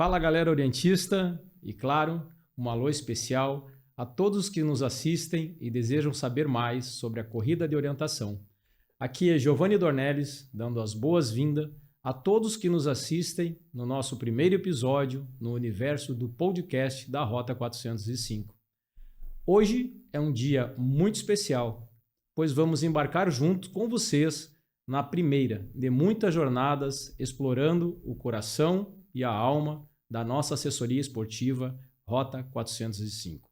Fala, galera orientista e, claro, um alô especial a todos que nos assistem e desejam saber mais sobre a corrida de orientação. Aqui é Giovanni Dornelles, dando as boas-vindas a todos que nos assistem no nosso primeiro episódio no universo do podcast da Rota 405. Hoje é um dia muito especial, pois vamos embarcar junto com vocês na primeira de muitas jornadas explorando o coração e a alma da nossa assessoria esportiva Rota 405.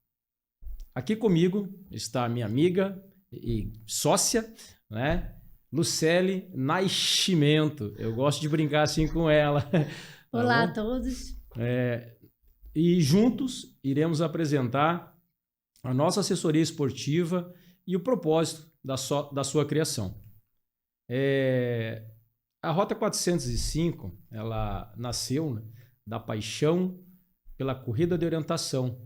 Aqui comigo está a minha amiga e sócia, né, Lucely Nascimento. Eu gosto de brincar assim com ela. Olá a todos. E juntos iremos apresentar a nossa assessoria esportiva e o propósito da sua criação. A Rota 405, ela nasceu, né, da paixão pela corrida de orientação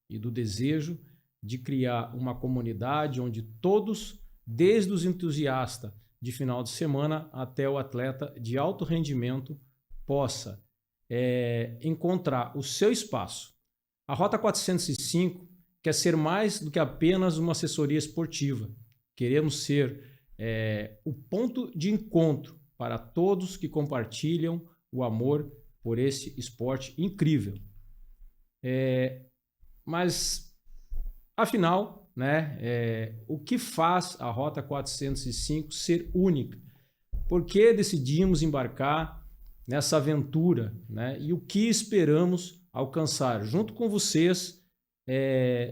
e do desejo de criar uma comunidade onde todos, desde os entusiastas de final de semana até o atleta de alto rendimento, possa encontrar o seu espaço. A Rota 405 quer ser mais do que apenas uma assessoria esportiva. Queremos ser o ponto de encontro para todos que compartilham o amor por esse esporte incrível. Mas, afinal, né, o que faz a Rota 405 ser única? Por que decidimos embarcar nessa aventura, né? E o que esperamos alcançar junto com vocês,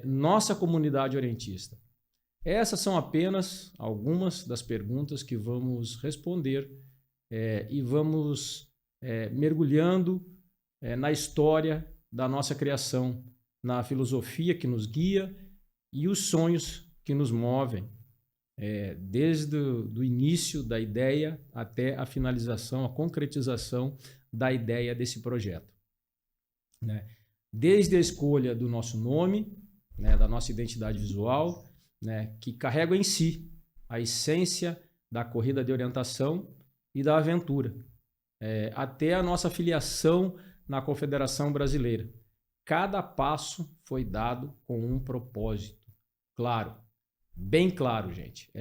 nossa comunidade orientista? Essas são apenas algumas das perguntas que vamos responder e vamos mergulhando na história da nossa criação, na filosofia que nos guia e os sonhos que nos movem, desde o início da ideia até a finalização, a concretização da ideia desse projeto, né? Desde a escolha do nosso nome, né, da nossa identidade visual, né, que carrega em si a essência da corrida de orientação e da aventura, até a nossa filiação na Confederação Brasileira. Cada passo foi dado com um propósito claro, bem claro, gente.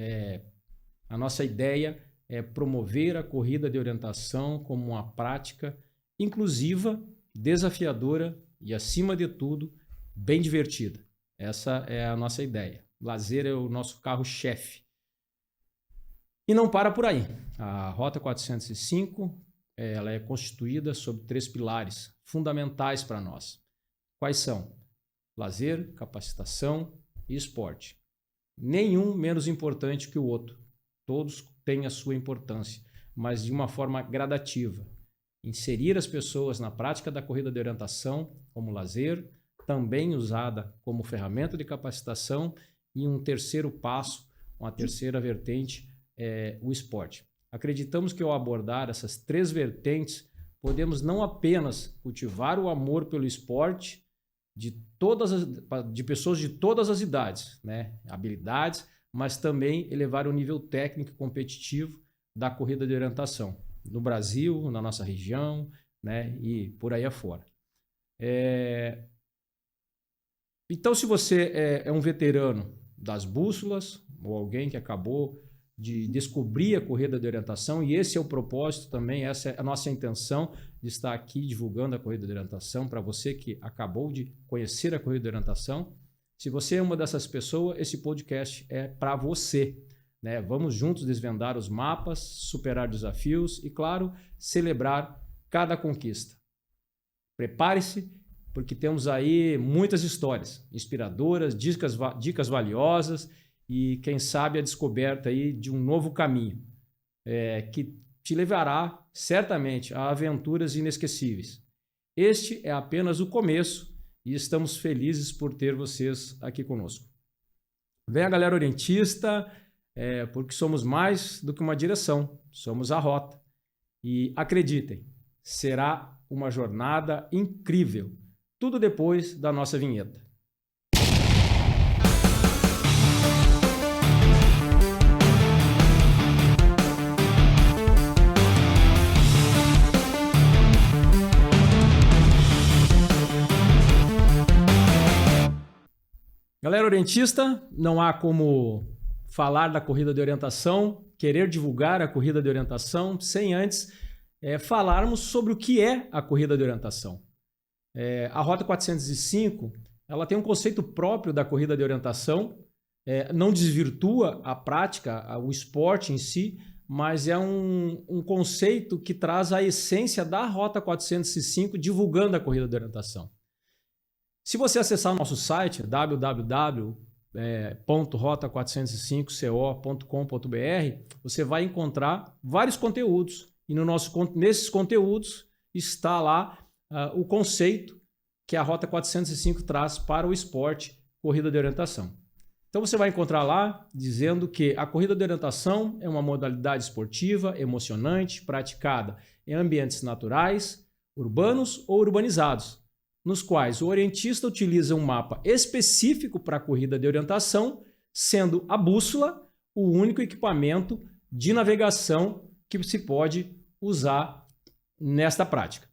A nossa ideia é promover a corrida de orientação como uma prática inclusiva, desafiadora e, acima de tudo, bem divertida. Essa é a nossa ideia. Lazer é o nosso carro-chefe. E não para por aí. A Rota 405 ela é constituída sobre 3 pilares fundamentais para nós. Quais são? Lazer, capacitação e esporte. Nenhum menos importante que o outro. Todos têm a sua importância, mas de uma forma gradativa. Inserir as pessoas na prática da corrida de orientação como lazer, também usada como ferramenta de capacitação, e um terceiro passo, uma terceira vertente, o esporte. Acreditamos que ao abordar essas 3 vertentes, podemos não apenas cultivar o amor pelo esporte de pessoas de todas as idades, né, habilidades, mas também elevar o nível técnico e competitivo da corrida de orientação no Brasil, na nossa região, né, e por aí afora. Então, se você é um veterano das bússolas ou alguém que acabou de descobrir a corrida de orientação, e esse é o propósito também, essa é a nossa intenção de estar aqui divulgando a corrida de orientação para você que acabou de conhecer a corrida de orientação. Se você é uma dessas pessoas, esse podcast é para você, né? Vamos juntos desvendar os mapas, superar desafios e, claro, celebrar cada conquista. Prepare-se, porque temos aí muitas histórias inspiradoras, dicas valiosas e, quem sabe, a descoberta aí de um novo caminho que te levará certamente a aventuras inesquecíveis. Este é apenas o começo e estamos felizes por ter vocês aqui conosco. Venha, galera orientista, porque somos mais do que uma direção, somos a rota. E acreditem, será uma jornada incrível. Tudo depois da nossa vinheta. Galera orientista, não há como falar da corrida de orientação, querer divulgar a corrida de orientação, sem antes falarmos sobre o que é a corrida de orientação. A Rota 405, ela tem um conceito próprio da corrida de orientação, não desvirtua a prática, o esporte em si, mas é um conceito que traz a essência da Rota 405, divulgando a corrida de orientação. Se você acessar o nosso site, www.rota405co.com.br, você vai encontrar vários conteúdos. E nesses conteúdos está lá o conceito que a Rota 405 traz para o esporte corrida de orientação. Então você vai encontrar lá dizendo que a corrida de orientação é uma modalidade esportiva, emocionante, praticada em ambientes naturais, urbanos ou urbanizados, nos quais o orientista utiliza um mapa específico para a corrida de orientação, sendo a bússola o único equipamento de navegação que se pode usar nesta prática.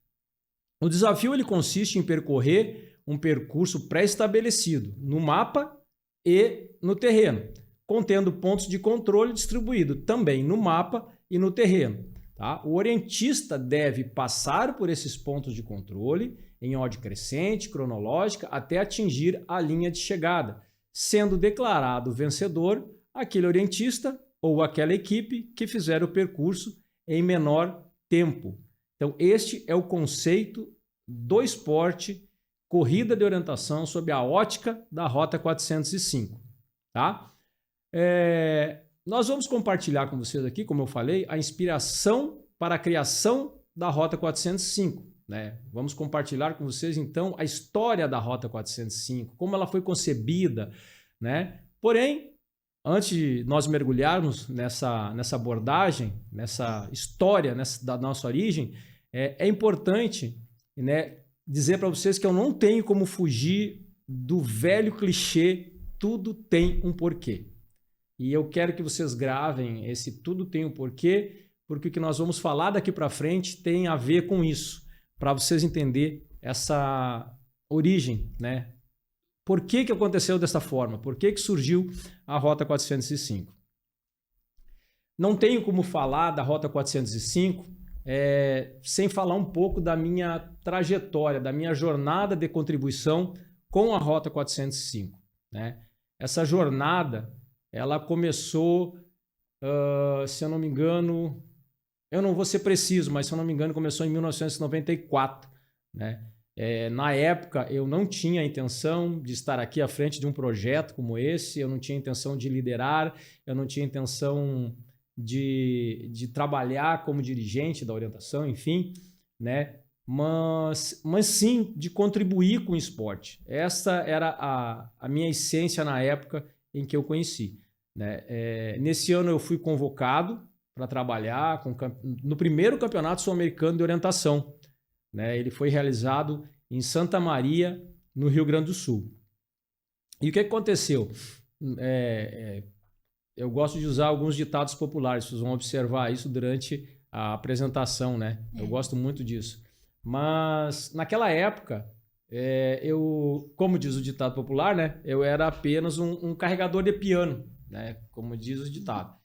O desafio ele consiste em percorrer um percurso pré-estabelecido no mapa e no terreno, contendo pontos de controle distribuídos também no mapa e no terreno. Tá? O orientista deve passar por esses pontos de controle em ordem crescente, cronológica, até atingir a linha de chegada, sendo declarado vencedor aquele orientista ou aquela equipe que fizer o percurso em menor tempo. Então, este é o conceito do esporte corrida de orientação sob a ótica da Rota 405. Tá? Nós vamos compartilhar com vocês aqui, como eu falei, a inspiração para a criação da Rota 405. Né? Vamos compartilhar com vocês, então, a história da Rota 405, como ela foi concebida. Né? Porém, antes de nós mergulharmos nessa abordagem, nessa história da nossa origem, é importante, né, dizer para vocês que eu não tenho como fugir do velho clichê tudo tem um porquê. E eu quero que vocês gravem esse tudo tem um porquê, porque o que nós vamos falar daqui para frente tem a ver com isso, para vocês entenderem essa origem, né? Por que aconteceu dessa forma? Por que surgiu a Rota 405? Não tenho como falar da Rota 405 sem falar um pouco da minha trajetória, da minha jornada de contribuição com a Rota 405. Né? Essa jornada, ela começou, se eu não me engano, eu não vou ser preciso, mas se eu não me engano, começou em 1994. Né? Na época, eu não tinha a intenção de estar aqui à frente de um projeto como esse, eu não tinha intenção de liderar, eu não tinha intenção de trabalhar como dirigente da orientação, enfim, né? Mas sim de contribuir com o esporte. Essa era a minha essência na época em que eu conheci. Né? Nesse ano eu fui convocado para trabalhar no primeiro campeonato sul-americano de orientação. Né? Ele foi realizado em Santa Maria, no Rio Grande do Sul. E o que aconteceu? Eu gosto de usar alguns ditados populares, vocês vão observar isso durante a apresentação, né? Eu gosto muito disso. Mas naquela época, como diz o ditado popular, né? Eu era apenas um carregador de piano, né? Como diz o ditado.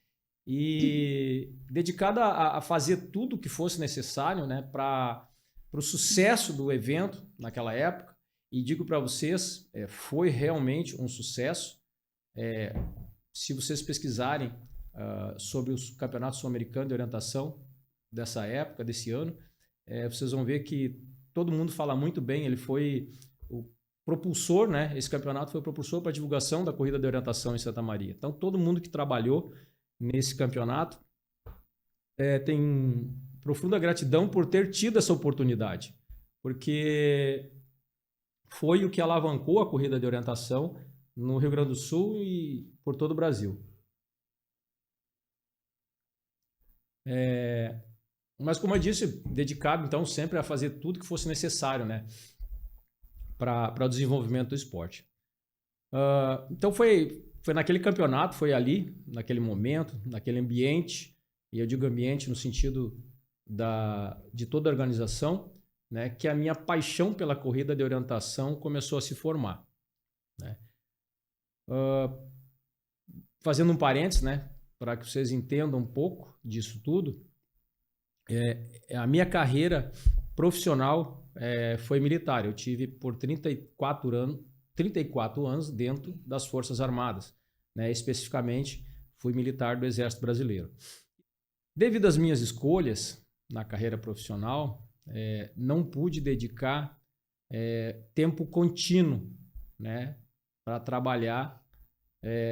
E dedicado a fazer tudo o que fosse necessário, né? Para o sucesso do evento naquela época. E digo para vocês, foi realmente um sucesso. Se vocês pesquisarem sobre os campeonatos sul-americanos de orientação dessa época, desse ano, vocês vão ver que todo mundo fala muito bem. Ele foi o propulsor, né? Esse campeonato foi o propulsor para a divulgação da corrida de orientação em Santa Maria. Então, todo mundo que trabalhou nesse campeonato tem profunda gratidão por ter tido essa oportunidade, porque foi o que alavancou a corrida de orientação no Rio Grande do Sul e por todo o Brasil. Mas, como eu disse, dedicado então sempre a fazer tudo que fosse necessário, né, para o desenvolvimento do esporte. Então foi naquele campeonato, foi ali, naquele momento, naquele ambiente, e eu digo ambiente no sentido de toda a organização, né, que a minha paixão pela corrida de orientação começou a se formar. Né? Fazendo um parênteses, né, para que vocês entendam um pouco disso tudo, a minha carreira profissional foi militar. Eu tive por 34 anos dentro das Forças Armadas, né? Especificamente, fui militar do Exército Brasileiro. Devido às minhas escolhas na carreira profissional, não pude dedicar tempo contínuo, né, para trabalhar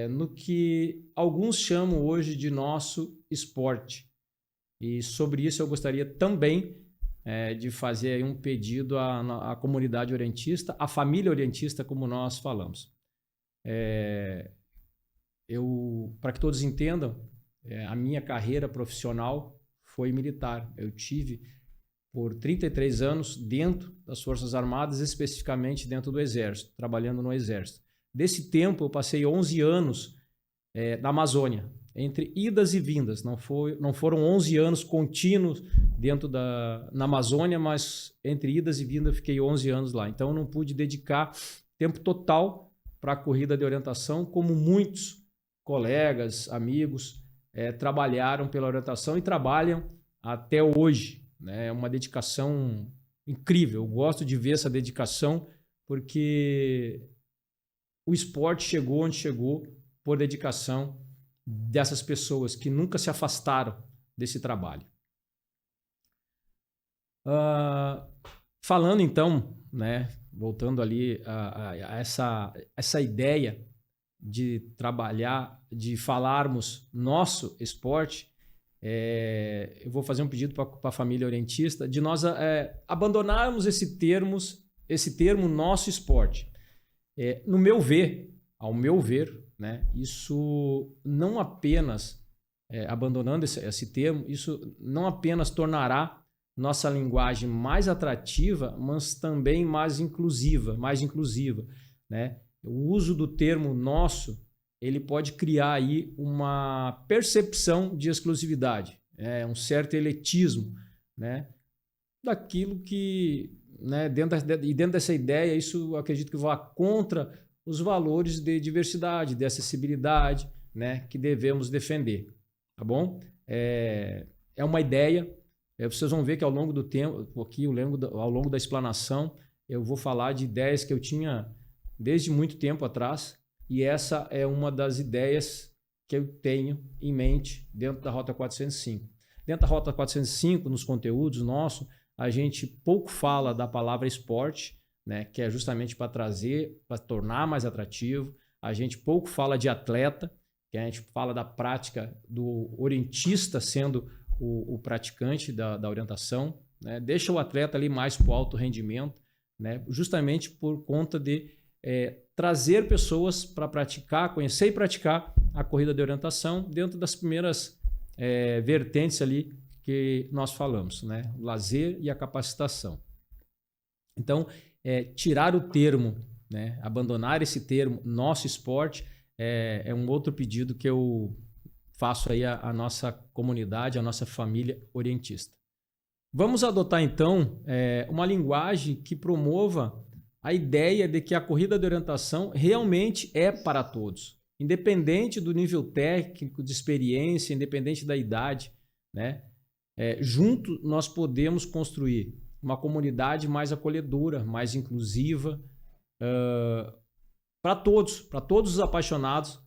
no que alguns chamam hoje de nosso esporte. E sobre isso eu gostaria também de fazer aí um pedido à comunidade orientista, à família orientista, como nós falamos. Para que todos entendam, a minha carreira profissional foi militar. Eu tive por 33 anos dentro das Forças Armadas, especificamente dentro do Exército, trabalhando no Exército. Desse tempo, eu passei 11 anos na Amazônia, entre idas e vindas. Não foram 11 anos contínuos na Amazônia, mas entre idas e vindas eu fiquei 11 anos lá. Então, eu não pude dedicar tempo total para a corrida de orientação, como muitos colegas, amigos trabalharam pela orientação e trabalham até hoje. É uma dedicação incrível. Eu gosto de ver essa dedicação porque o esporte chegou onde chegou por dedicação dessas pessoas que nunca se afastaram desse trabalho. Falando então, né, voltando ali a essa ideia de trabalhar, de falarmos nosso esporte, eu vou fazer um pedido para a família orientista de nós abandonarmos esse termo nosso esporte. Ao meu ver, né, isso não apenas, abandonando esse termo, isso não apenas tornará nossa linguagem mais atrativa, mas também mais inclusiva, né? O uso do termo nosso, ele pode criar aí uma percepção de exclusividade, um certo elitismo, né, daquilo que, né, dentro dessa ideia, isso eu acredito que vai contra os valores de diversidade, de acessibilidade, né, que devemos defender, tá bom? É uma ideia, vocês vão ver que ao longo do tempo, aqui, ao longo da explanação, eu vou falar de ideias que eu tinha desde muito tempo atrás, e essa é uma das ideias que eu tenho em mente dentro da Rota 405. Dentro da Rota 405, nos conteúdos nossos, a gente pouco fala da palavra esporte, né, que é justamente para tornar mais atrativo. A gente pouco fala de atleta, que a gente fala da prática do orientista sendo o praticante da orientação, né? Deixa o atleta ali mais para o alto rendimento, né? Justamente por conta de trazer pessoas para praticar, conhecer e praticar a corrida de orientação dentro das primeiras vertentes ali que nós falamos, né? O lazer e a capacitação. Então, tirar o termo, né? Abandonar esse termo, nosso esporte, é um outro pedido que eu faço aí à nossa comunidade, à nossa família orientista. Vamos adotar, então, uma linguagem que promova a ideia de que a corrida de orientação realmente é para todos, independente do nível técnico, de experiência, independente da idade, né? Junto nós podemos construir uma comunidade mais acolhedora, mais inclusiva, para todos os apaixonados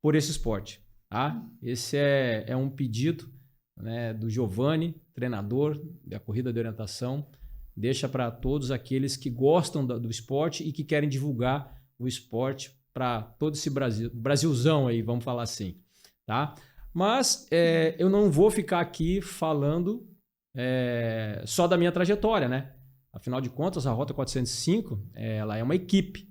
por esse esporte. Tá? Esse é um pedido, né, do Giovanni, treinador da corrida de orientação. Deixa para todos aqueles que gostam do esporte e que querem divulgar o esporte para todo esse Brasilzão aí, vamos falar assim. Tá? Mas eu não vou ficar aqui falando só da minha trajetória, né? Afinal de contas, a Rota 405 ela é uma equipe,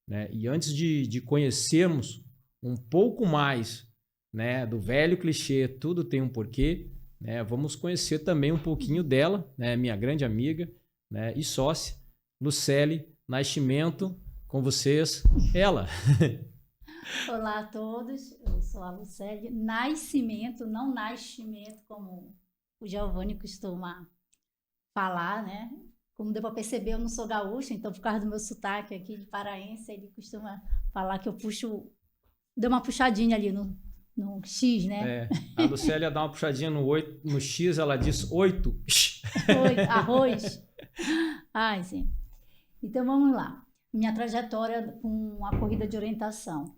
né? E antes de conhecermos um pouco mais, né, do velho clichê, tudo tem um porquê, né? Vamos conhecer também um pouquinho dela, né, minha grande amiga, né, e sócia, Lucely Nascimento, com vocês, ela. Olá a todos, eu sou a Lucely Nascimento, não Nascimento, como o Giovanni costuma falar, né? Como deu para perceber, eu não sou gaúcha, então por causa do meu sotaque aqui de paraense, ele costuma falar que eu puxo deu uma puxadinha ali no X, né? É, a Lucélia dá uma puxadinha no X, ela diz 8. Arroz. Ai, sim. Então, vamos lá. Minha trajetória com a corrida de orientação.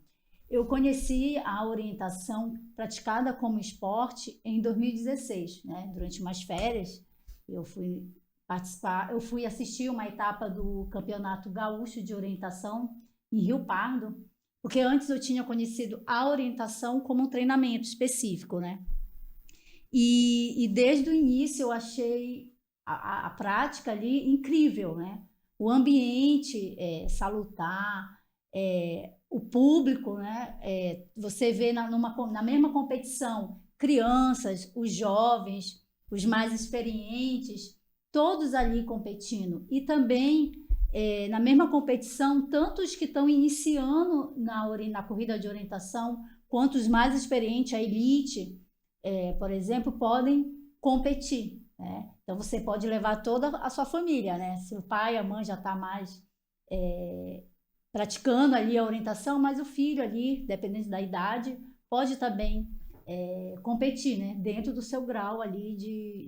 Eu conheci a orientação praticada como esporte em 2016, né? Durante umas férias, eu fui assistir uma etapa do Campeonato Gaúcho de Orientação em Rio Pardo, porque antes eu tinha conhecido a orientação como um treinamento específico, né? E desde o início eu achei a prática ali incrível, né? O ambiente salutar, o público, né? Você vê na mesma competição crianças, os jovens, os mais experientes, todos ali competindo. E também, na mesma competição, tanto os que estão iniciando na corrida de orientação, quanto os mais experientes, a elite, por exemplo, podem competir, né? Então, você pode levar toda a sua família, né? Se o pai, a mãe já está mais praticando ali a orientação, mas o filho ali, dependendo da idade, pode também competir, né? Dentro do seu grau ali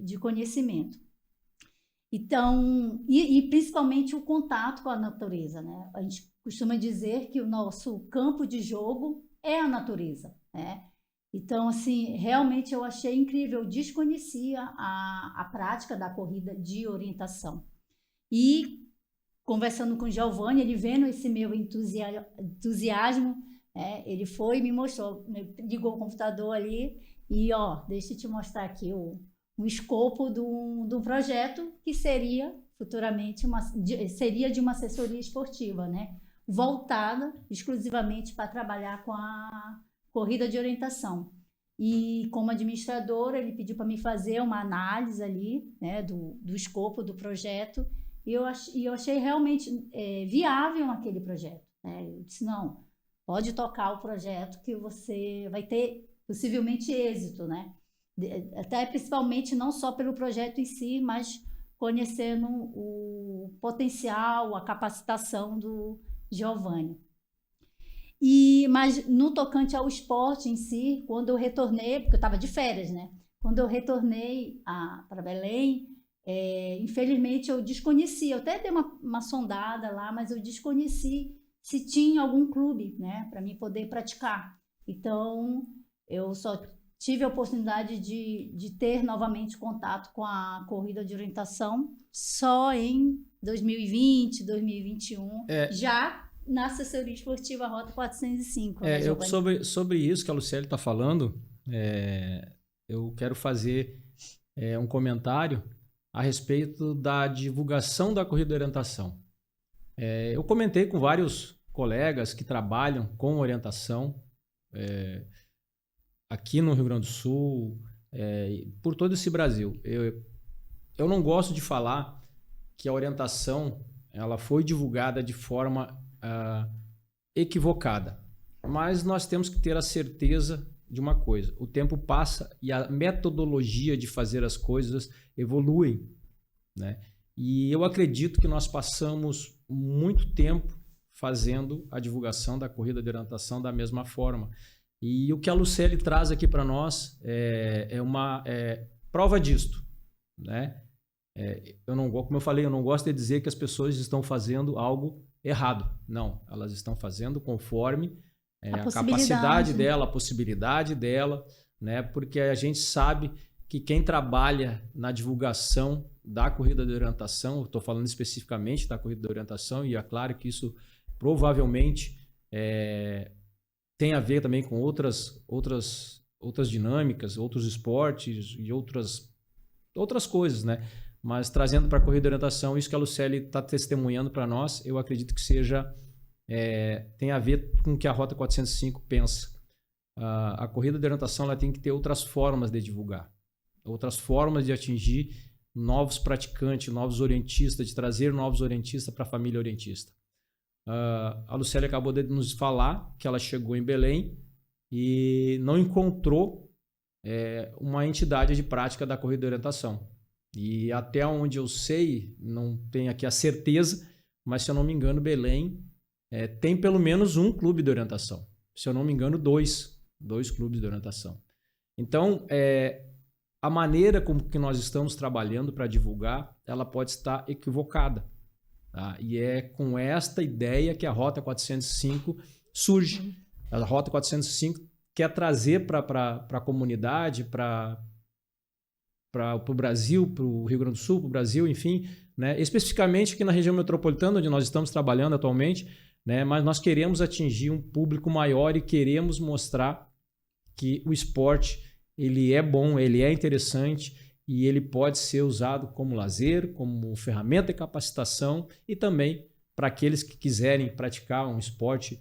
de conhecimento. Então, e principalmente o contato com a natureza, né? A gente costuma dizer que o nosso campo de jogo é a natureza, né? Então, assim, realmente eu achei incrível, eu desconhecia a prática da corrida de orientação. E conversando com o Giovanni, ele vendo esse meu entusiasmo, ele foi e me mostrou, ligou o computador ali e, deixa eu te mostrar aqui um escopo de um projeto que seria futuramente seria de uma assessoria esportiva, né? Voltada exclusivamente para trabalhar com a corrida de orientação. E como administradora, ele pediu para me fazer uma análise ali, né, do escopo do projeto, e eu achei realmente viável aquele projeto, né? Eu disse, não, pode tocar o projeto que você vai ter possivelmente êxito, né? Até principalmente não só pelo projeto em si, mas conhecendo o potencial, a capacitação do Giovanni. Mas no tocante ao esporte em si, quando eu retornei, porque eu estava de férias, né? Quando eu retornei para Belém, infelizmente eu desconheci, eu até dei uma sondada lá, mas eu desconheci se tinha algum clube, né, para mim poder praticar. Então, eu só tive a oportunidade de ter novamente contato com a corrida de orientação só em 2020, 2021, já na assessoria esportiva Rota 405. Sobre isso que a Lucélia está falando, eu quero fazer um comentário a respeito da divulgação da corrida de orientação. Eu comentei com vários colegas que trabalham com orientação aqui no Rio Grande do Sul, por todo esse Brasil. Eu não gosto de falar que a orientação ela foi divulgada de forma equivocada, mas nós temos que ter a certeza de uma coisa: o tempo passa e a metodologia de fazer as coisas evolui, né? E eu acredito que nós passamos muito tempo fazendo a divulgação da corrida de orientação da mesma forma. E o que a Lucélia traz aqui para nós é uma prova disto, né? Como eu falei, eu não gosto de dizer que as pessoas estão fazendo algo errado. Não, elas estão fazendo conforme a capacidade dela, a possibilidade dela, né? Porque a gente sabe que quem trabalha na divulgação da corrida de orientação, eu estou falando especificamente da corrida de orientação, e é claro que isso provavelmente tem a ver também com outras dinâmicas, outros esportes e outras coisas, né? Mas trazendo para a corrida de orientação, isso que a Lucélia está testemunhando para nós, eu acredito que tem a ver com o que a Rota 405 pensa. A corrida de orientação ela tem que ter outras formas de divulgar, outras formas de atingir novos praticantes, novos orientistas, de trazer novos orientistas para a família orientista. A Lucélia acabou de nos falar que ela chegou em Belém e não encontrou uma entidade de prática da corrida de orientação. E até onde eu sei, não tenho aqui a certeza, mas se eu não me engano, Belém tem pelo menos um clube de orientação. se eu não me engano, dois clubes de orientação. Então, a maneira como que nós estamos trabalhando para divulgar, ela pode estar equivocada. Tá? E é com esta ideia que a Rota 405 surge. A Rota 405 quer trazer para a comunidade, para o Brasil, para o Rio Grande do Sul, para o Brasil, enfim, né? Especificamente aqui na região metropolitana, onde nós estamos trabalhando atualmente, né? Mas nós queremos atingir um público maior e queremos mostrar que o esporte ele é bom, ele é interessante e ele pode ser usado como lazer, como ferramenta de capacitação e também para aqueles que quiserem praticar um esporte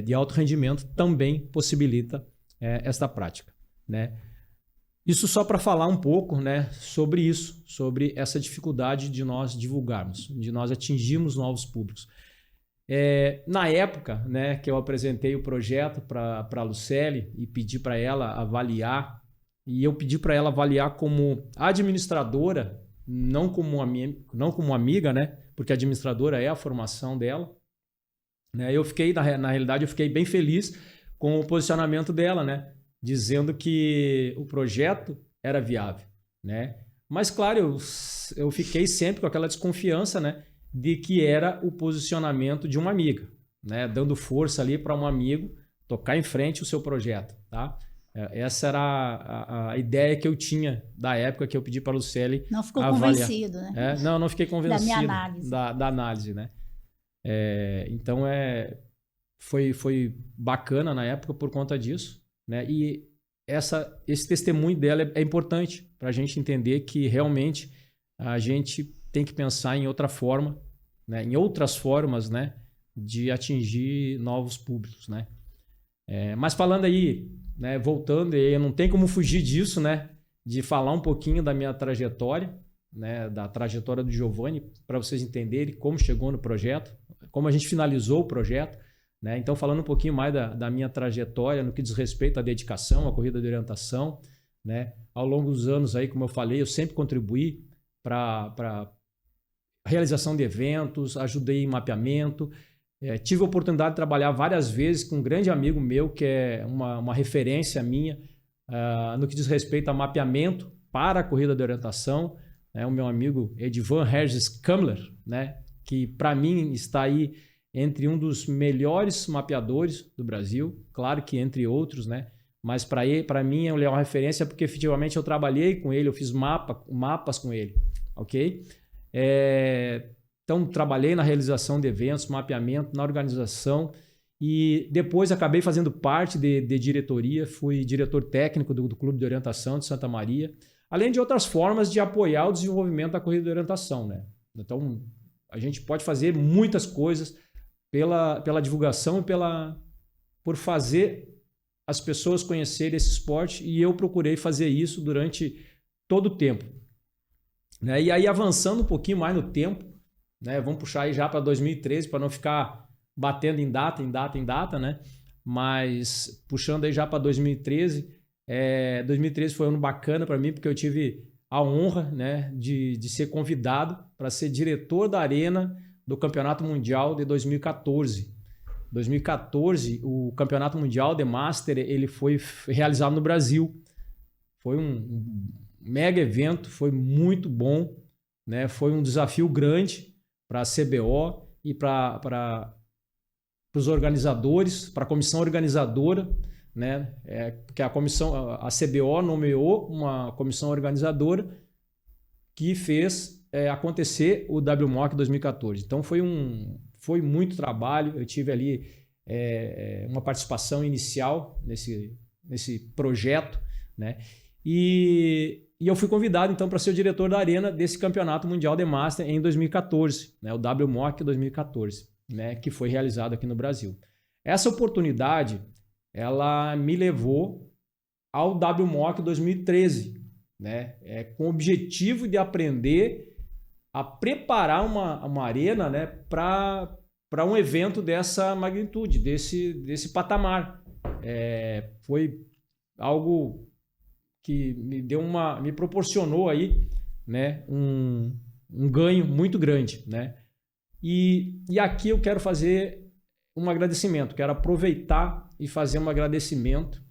de alto rendimento, também possibilita esta prática, né? Isso só para falar um pouco, né, sobre isso, sobre essa dificuldade de nós divulgarmos, de nós atingirmos novos públicos. Na época, né, que eu apresentei o projeto para a Lucely e pedi para ela avaliar, e eu pedi para ela avaliar como administradora, não como amiga, né, porque a administradora é a formação dela, né, eu fiquei, na realidade, eu fiquei bem feliz com o posicionamento dela, né, dizendo que o projeto era viável, né? Mas, claro, eu fiquei sempre com aquela desconfiança, né, de que era o posicionamento de uma amiga, né, dando força ali para um amigo tocar em frente o seu projeto, tá? Essa era a ideia que eu tinha da época que eu pedi para a Lucely Não ficou avaliar. Convencido, né? Não fiquei convencido da minha análise. Da análise, né? Então, foi bacana na época por conta disso, né? E esse testemunho dela é importante para a gente entender que realmente a gente tem que pensar em outra forma, né? Em outras formas, né, de atingir novos públicos, né? Mas falando aí, né, voltando, aí, não tem como fugir disso, né, de falar um pouquinho da minha trajetória, né, da trajetória do Giovanni, para vocês entenderem como chegou no projeto, como a gente finalizou o projeto. Né? Então, falando um pouquinho mais da minha trajetória no que diz respeito à dedicação, à corrida de orientação, né? Ao longo dos anos, aí, como eu falei, eu sempre contribuí para a realização de eventos, ajudei em mapeamento, tive a oportunidade de trabalhar várias vezes com um grande amigo meu, que é uma referência minha no que diz respeito a mapeamento para a corrida de orientação, né? O meu amigo Edivan Regis Kamler, né? Que para mim está aí entre um dos melhores mapeadores do Brasil, claro que entre outros, né? Mas para mim ele é uma referência porque efetivamente eu trabalhei com ele, eu fiz mapas com ele, ok? Então trabalhei na realização de eventos, mapeamento, na organização e depois acabei fazendo parte de diretoria, fui diretor técnico do Clube de Orientação de Santa Maria, além de outras formas de apoiar o desenvolvimento da corrida de orientação, né? Então a gente pode fazer muitas coisas pela divulgação e por fazer as pessoas conhecerem esse esporte, e eu procurei fazer isso durante todo o tempo, né? E aí, avançando um pouquinho mais no tempo, né? Vamos puxar aí já para 2013, para não ficar batendo em data, né? Mas puxando aí já para 2013, 2013 foi um ano bacana para mim, porque eu tive a honra, né, de ser convidado para ser diretor da arena do Campeonato Mundial de 2014. 2014, o Campeonato Mundial de Master, ele foi realizado no Brasil. Foi um mega evento, foi muito bom, né? Foi um desafio grande para a CBO e para os organizadores, para a comissão organizadora, né? Porque a CBO nomeou uma comissão organizadora que fez acontecer o WMOC 2014. Então foi muito trabalho, eu tive ali uma participação inicial nesse projeto, né? E eu fui convidado então para ser o diretor da arena desse Campeonato Mundial de Master em 2014, né? O WMOC 2014, né? Que foi realizado aqui no Brasil. Essa oportunidade, ela me levou ao WMOC 2013, né? Com o objetivo de aprender a preparar uma arena, né, para um evento dessa magnitude, desse patamar. Foi algo que me proporcionou aí, né, um ganho muito grande, né? E aqui eu quero fazer um agradecimento, quero aproveitar e fazer um agradecimento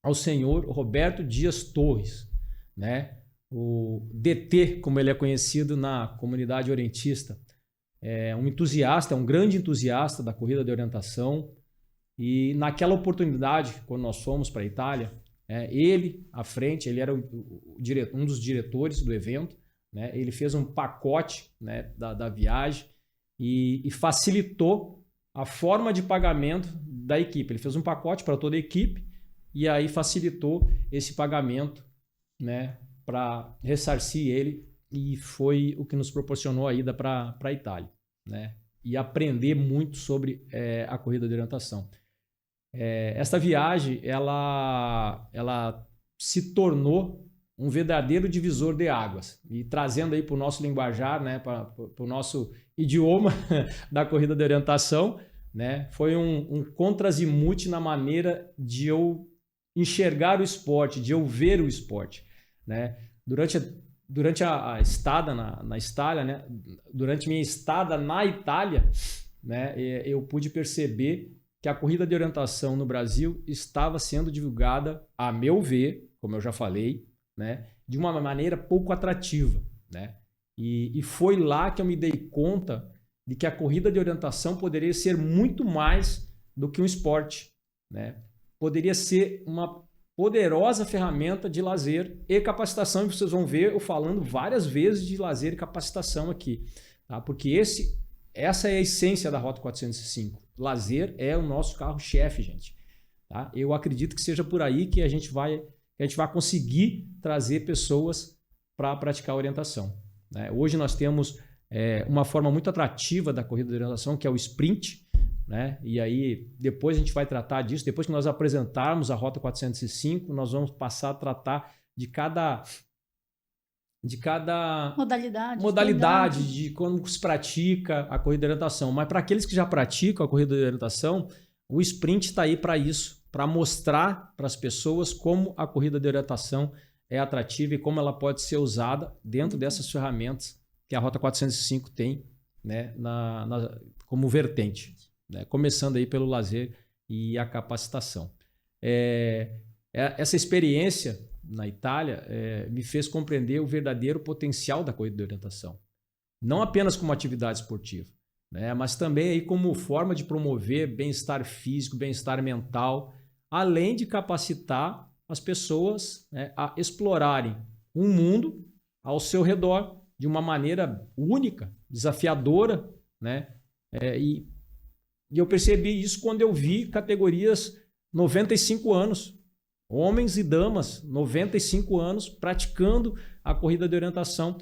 ao senhor Roberto Dias Torres, né? O DT, como ele é conhecido na comunidade orientista. É um entusiasta, é um grande entusiasta da corrida de orientação. E naquela oportunidade, quando nós fomos para a Itália, ele à frente, ele era um dos diretores do evento, né? Ele fez um pacote, né, da viagem e facilitou a forma de pagamento da equipe. Ele fez um pacote para toda a equipe e aí facilitou esse pagamento, né, para ressarcir ele, e foi o que nos proporcionou a ida para a Itália, né? E aprender muito sobre a corrida de orientação. Esta viagem ela se tornou um verdadeiro divisor de águas, e trazendo aí para o nosso linguajar, né, para o nosso idioma da corrida de orientação, né, foi um contrazimuth na maneira de eu enxergar o esporte, de eu ver o esporte, né? Durante a estada na Itália, né, durante minha estada na Itália, né, eu pude perceber que a corrida de orientação no Brasil estava sendo divulgada, a meu ver, como eu já falei, né, de uma maneira pouco atrativa, né? E foi lá que eu me dei conta de que a corrida de orientação poderia ser muito mais do que um esporte, né? Poderia ser uma poderosa ferramenta de lazer e capacitação, e vocês vão ver eu falando várias vezes de lazer e capacitação aqui, tá? Porque essa é a essência da Rota 405. Lazer é o nosso carro-chefe, gente, tá? Eu acredito que seja por aí que a gente vai conseguir trazer pessoas para praticar a orientação, né? Hoje nós temos uma forma muito atrativa da corrida de orientação, que é o sprint, né? E aí depois a gente vai tratar disso. Depois que nós apresentarmos a Rota 405, nós vamos passar a tratar de cada modalidade de como se pratica a corrida de orientação. Mas para aqueles que já praticam a corrida de orientação, o sprint está aí para isso, para mostrar para as pessoas como a corrida de orientação é atrativa e como ela pode ser usada dentro dessas ferramentas que a Rota 405 tem, né, como vertente, né? Começando aí pelo lazer e a capacitação. Essa experiência na Itália me fez compreender o verdadeiro potencial da corrida de orientação. Não apenas como atividade esportiva, né, mas também aí como forma de promover bem-estar físico, bem-estar mental, além de capacitar as pessoas, né, a explorarem um mundo ao seu redor de uma maneira única, desafiadora, né? E eu percebi isso quando eu vi categorias 95 anos, homens e damas, 95 anos, praticando a corrida de orientação.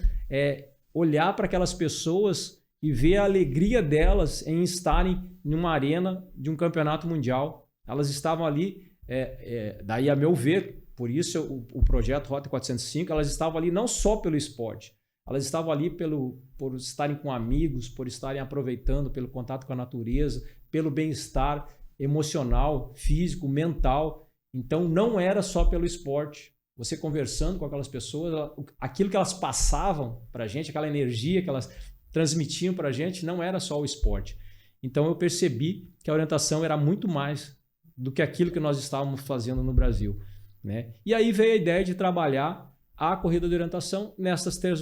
Olhar para aquelas pessoas e ver a alegria delas em estarem numa arena de um campeonato mundial. Elas estavam ali, daí a meu ver, por isso o projeto Rota 405, elas estavam ali não só pelo esporte, elas estavam ali por estarem com amigos, por estarem aproveitando, pelo contato com a natureza, pelo bem-estar emocional, físico, mental. Então não era só pelo esporte. Você conversando com aquelas pessoas, aquilo que elas passavam para a gente, aquela energia que elas transmitiam para a gente, não era só o esporte. Então eu percebi que a orientação era muito mais do que aquilo que nós estávamos fazendo no Brasil, né? E aí veio a ideia de trabalhar a corrida de orientação nessas três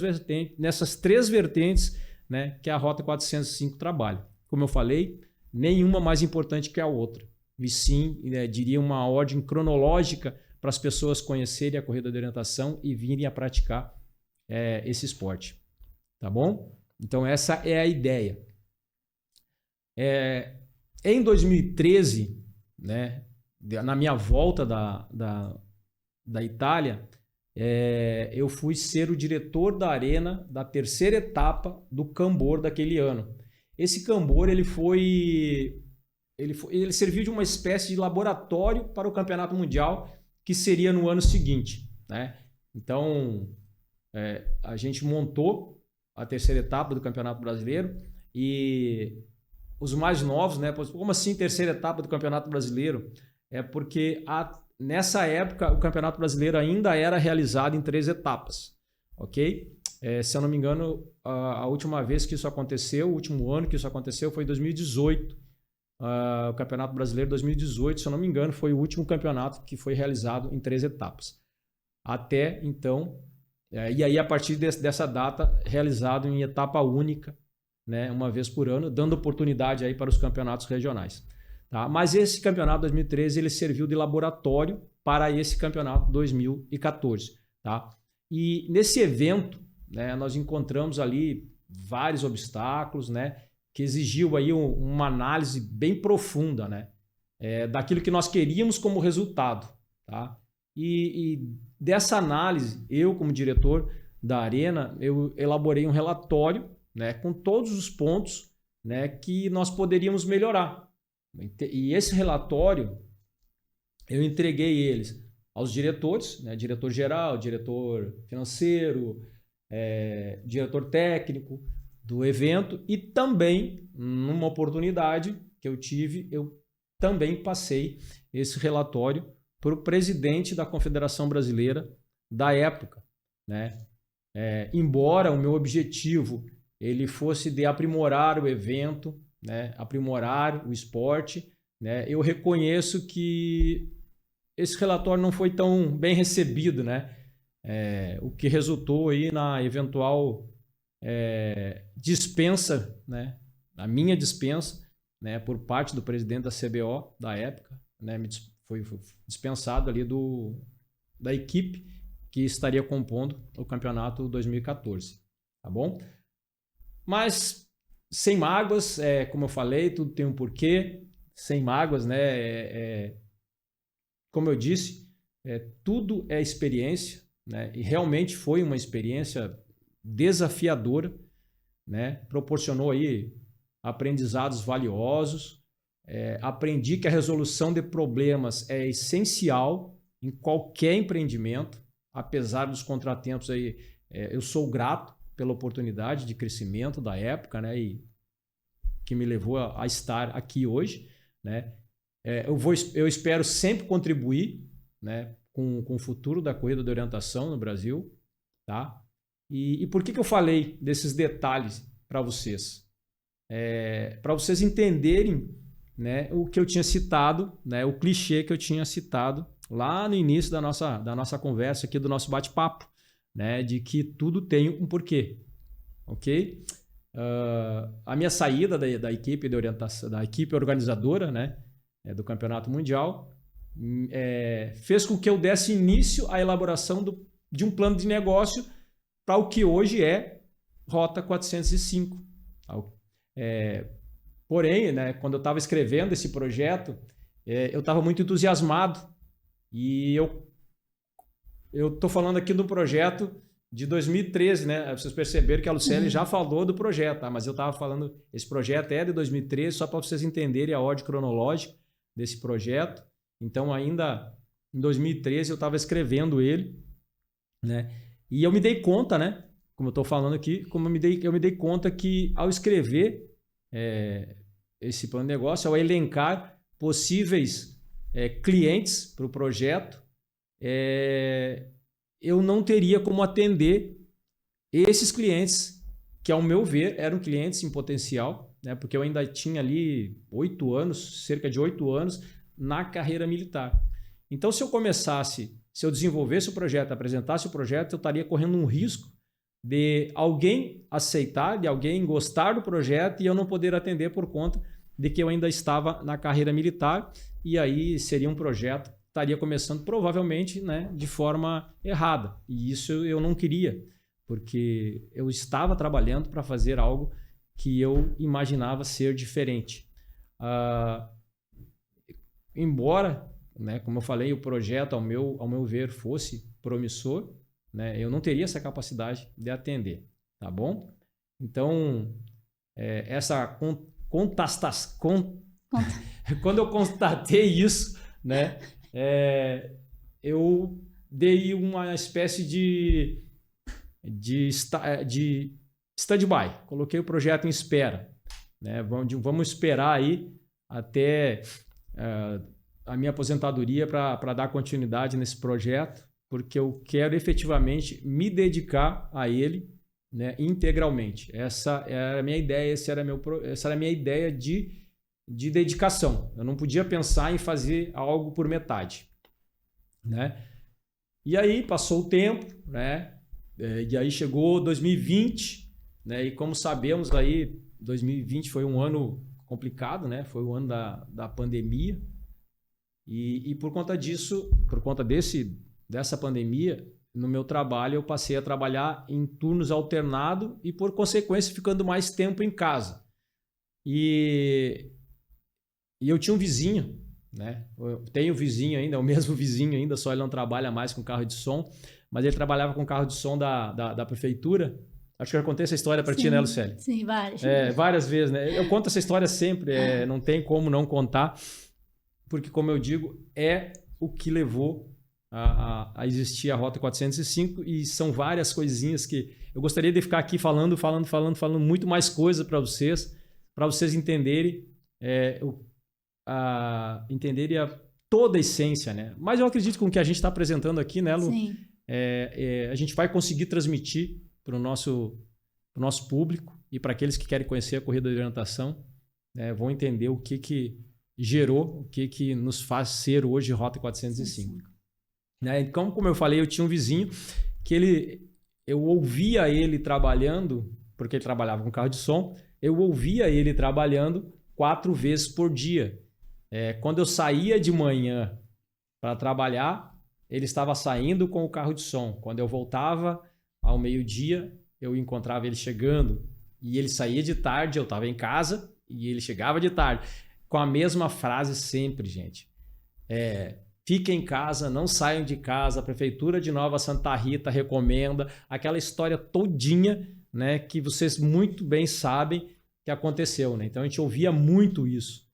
vertentes, né, que a Rota 405 trabalha. Como eu falei, nenhuma mais importante que a outra. E sim, diria uma ordem cronológica para as pessoas conhecerem a corrida de orientação e virem a praticar esse esporte. Tá bom? Então essa é a ideia. Em 2013, né, na minha volta da Itália, eu fui ser o diretor da arena da terceira etapa do Cambor daquele ano. Esse Cambor ele serviu de uma espécie de laboratório para o campeonato mundial, que seria no ano seguinte, né? Então a gente montou a terceira etapa do Campeonato Brasileiro e os mais novos, né? Como assim terceira etapa do Campeonato Brasileiro? Porque nessa época o Campeonato Brasileiro ainda era realizado em 3 etapas, ok? Se eu não me engano, a última vez que isso aconteceu, o último ano que isso aconteceu foi em 2018. o Campeonato Brasileiro 2018, se eu não me engano, foi o último campeonato que foi realizado em 3 etapas. Até então, e aí a partir dessa data, realizado em etapa única, né, uma vez por ano, dando oportunidade aí para os campeonatos regionais. Tá? Mas esse campeonato 2013 ele serviu de laboratório para esse campeonato 2014. Tá? E nesse evento, né, nós encontramos ali vários obstáculos, né, que exigiu aí uma análise bem profunda, né, daquilo que nós queríamos como resultado. Tá? E dessa análise, eu como diretor da Arena, eu elaborei um relatório, né, com todos os pontos, né, que nós poderíamos melhorar. E esse relatório, eu entreguei eles aos diretores, né, diretor-geral, diretor financeiro, diretor técnico do evento, e também, numa oportunidade que eu tive, eu também passei esse relatório para o presidente da Confederação Brasileira da época, né? Embora o meu objetivo ele fosse de aprimorar o evento, né? Aprimorar o esporte, né? Eu reconheço que esse relatório não foi tão bem recebido, né? O que resultou aí na eventual dispensa, né? A minha dispensa, né? Por parte do presidente da CBO da época, né? Foi dispensado ali da equipe que estaria compondo o campeonato 2014, tá bom? Mas sem mágoas, como eu falei, tudo tem um porquê, sem mágoas, né? Como eu disse, tudo é experiência, né? E realmente foi uma experiência desafiadora, né? Proporcionou aí aprendizados valiosos. Aprendi que a resolução de problemas é essencial em qualquer empreendimento, apesar dos contratempos aí, eu sou grato pela oportunidade de crescimento da época, né, e que me levou a estar aqui hoje, né. Eu espero sempre contribuir, né, com o futuro da corrida de orientação no Brasil, tá? E por que eu falei desses detalhes para vocês? Para vocês entenderem, né, o que eu tinha citado, né, o clichê que eu tinha citado lá no início da nossa conversa aqui, do nosso bate-papo, né, de que tudo tem um porquê, ok? A minha saída da equipe de orientação, da equipe organizadora, né, do Campeonato Mundial, fez com que eu desse início à elaboração de um plano de negócio para o que hoje é Rota 405. Porém, né, quando eu estava escrevendo esse projeto, eu estava muito entusiasmado. E eu estou falando aqui do projeto de 2013, né? Vocês perceberam que a Lucélia já falou do projeto, tá? Mas eu estava falando, esse projeto é de 2013, só para vocês entenderem a ordem cronológica desse projeto. Então, ainda em 2013, eu estava escrevendo ele, né? E eu me dei conta, né? Como eu estou falando aqui, eu me dei conta que ao escrever esse plano de negócio, ao elencar possíveis clientes para o projeto, eu não teria como atender esses clientes que, ao meu ver, eram clientes em potencial, né? Porque eu ainda tinha ali 8 anos, cerca de 8 anos, na carreira militar. Então, se eu desenvolvesse o projeto, apresentasse o projeto, eu estaria correndo um risco de alguém aceitar, de alguém gostar do projeto e eu não poder atender por conta de que eu ainda estava na carreira militar, e aí seria um projeto que estaria começando provavelmente, né, de forma errada. E isso eu não queria, porque eu estava trabalhando para fazer algo que eu imaginava ser diferente. Embora, né, como eu falei, o projeto, ao meu ver, fosse promissor, né, eu não teria essa capacidade de atender, tá bom? Então, quando eu constatei isso, né, eu dei uma espécie de stand-by, coloquei o projeto em espera, né? Vamos esperar aí até a minha aposentadoria para dar continuidade nesse projeto, porque eu quero efetivamente me dedicar a ele, né, integralmente. Essa era a minha ideia, essa era a minha ideia de de dedicação. Eu não podia pensar em fazer algo por metade, né? E aí passou o tempo, né? E aí chegou 2020, né? E como sabemos aí, 2020 foi um ano complicado, né? Foi o ano da pandemia. E por conta disso, por conta dessa pandemia, no meu trabalho eu passei a trabalhar em turnos alternados e, por consequência, ficando mais tempo em casa. E eu tinha um vizinho, né? Eu tenho um vizinho ainda, é o mesmo vizinho ainda, só ele não trabalha mais com carro de som, mas ele trabalhava com carro de som da prefeitura. Acho que eu já contei essa história para ti, né, Lucélia? Sim, várias. Várias vezes, né? Eu conto essa história sempre, não tem como não contar, porque, como eu digo, é o que levou a existir a Rota 405, e são várias coisinhas que eu gostaria de ficar aqui falando muito mais coisa para vocês entenderem, toda a essência, né? Mas eu acredito que com o que a gente está apresentando aqui, né, Lu? Sim. A gente vai conseguir transmitir para o nosso público e para aqueles que querem conhecer a corrida de orientação, né, vão entender o que gerou, o que nos faz ser hoje Rota 405. Sim. Né? Então, como eu falei, eu tinha um vizinho que eu ouvia ele trabalhando, porque ele trabalhava com carro de som, eu ouvia ele trabalhando 4 vezes por dia. Quando eu saía de manhã para trabalhar, ele estava saindo com o carro de som. Quando eu voltava ao meio-dia, eu encontrava ele chegando, e ele saía de tarde, eu estava em casa e ele chegava de tarde, com a mesma frase sempre, gente. Fiquem em casa, não saiam de casa, a Prefeitura de Nova Santa Rita recomenda, aquela história todinha, né, que vocês muito bem sabem que aconteceu, né? Então a gente ouvia muito isso.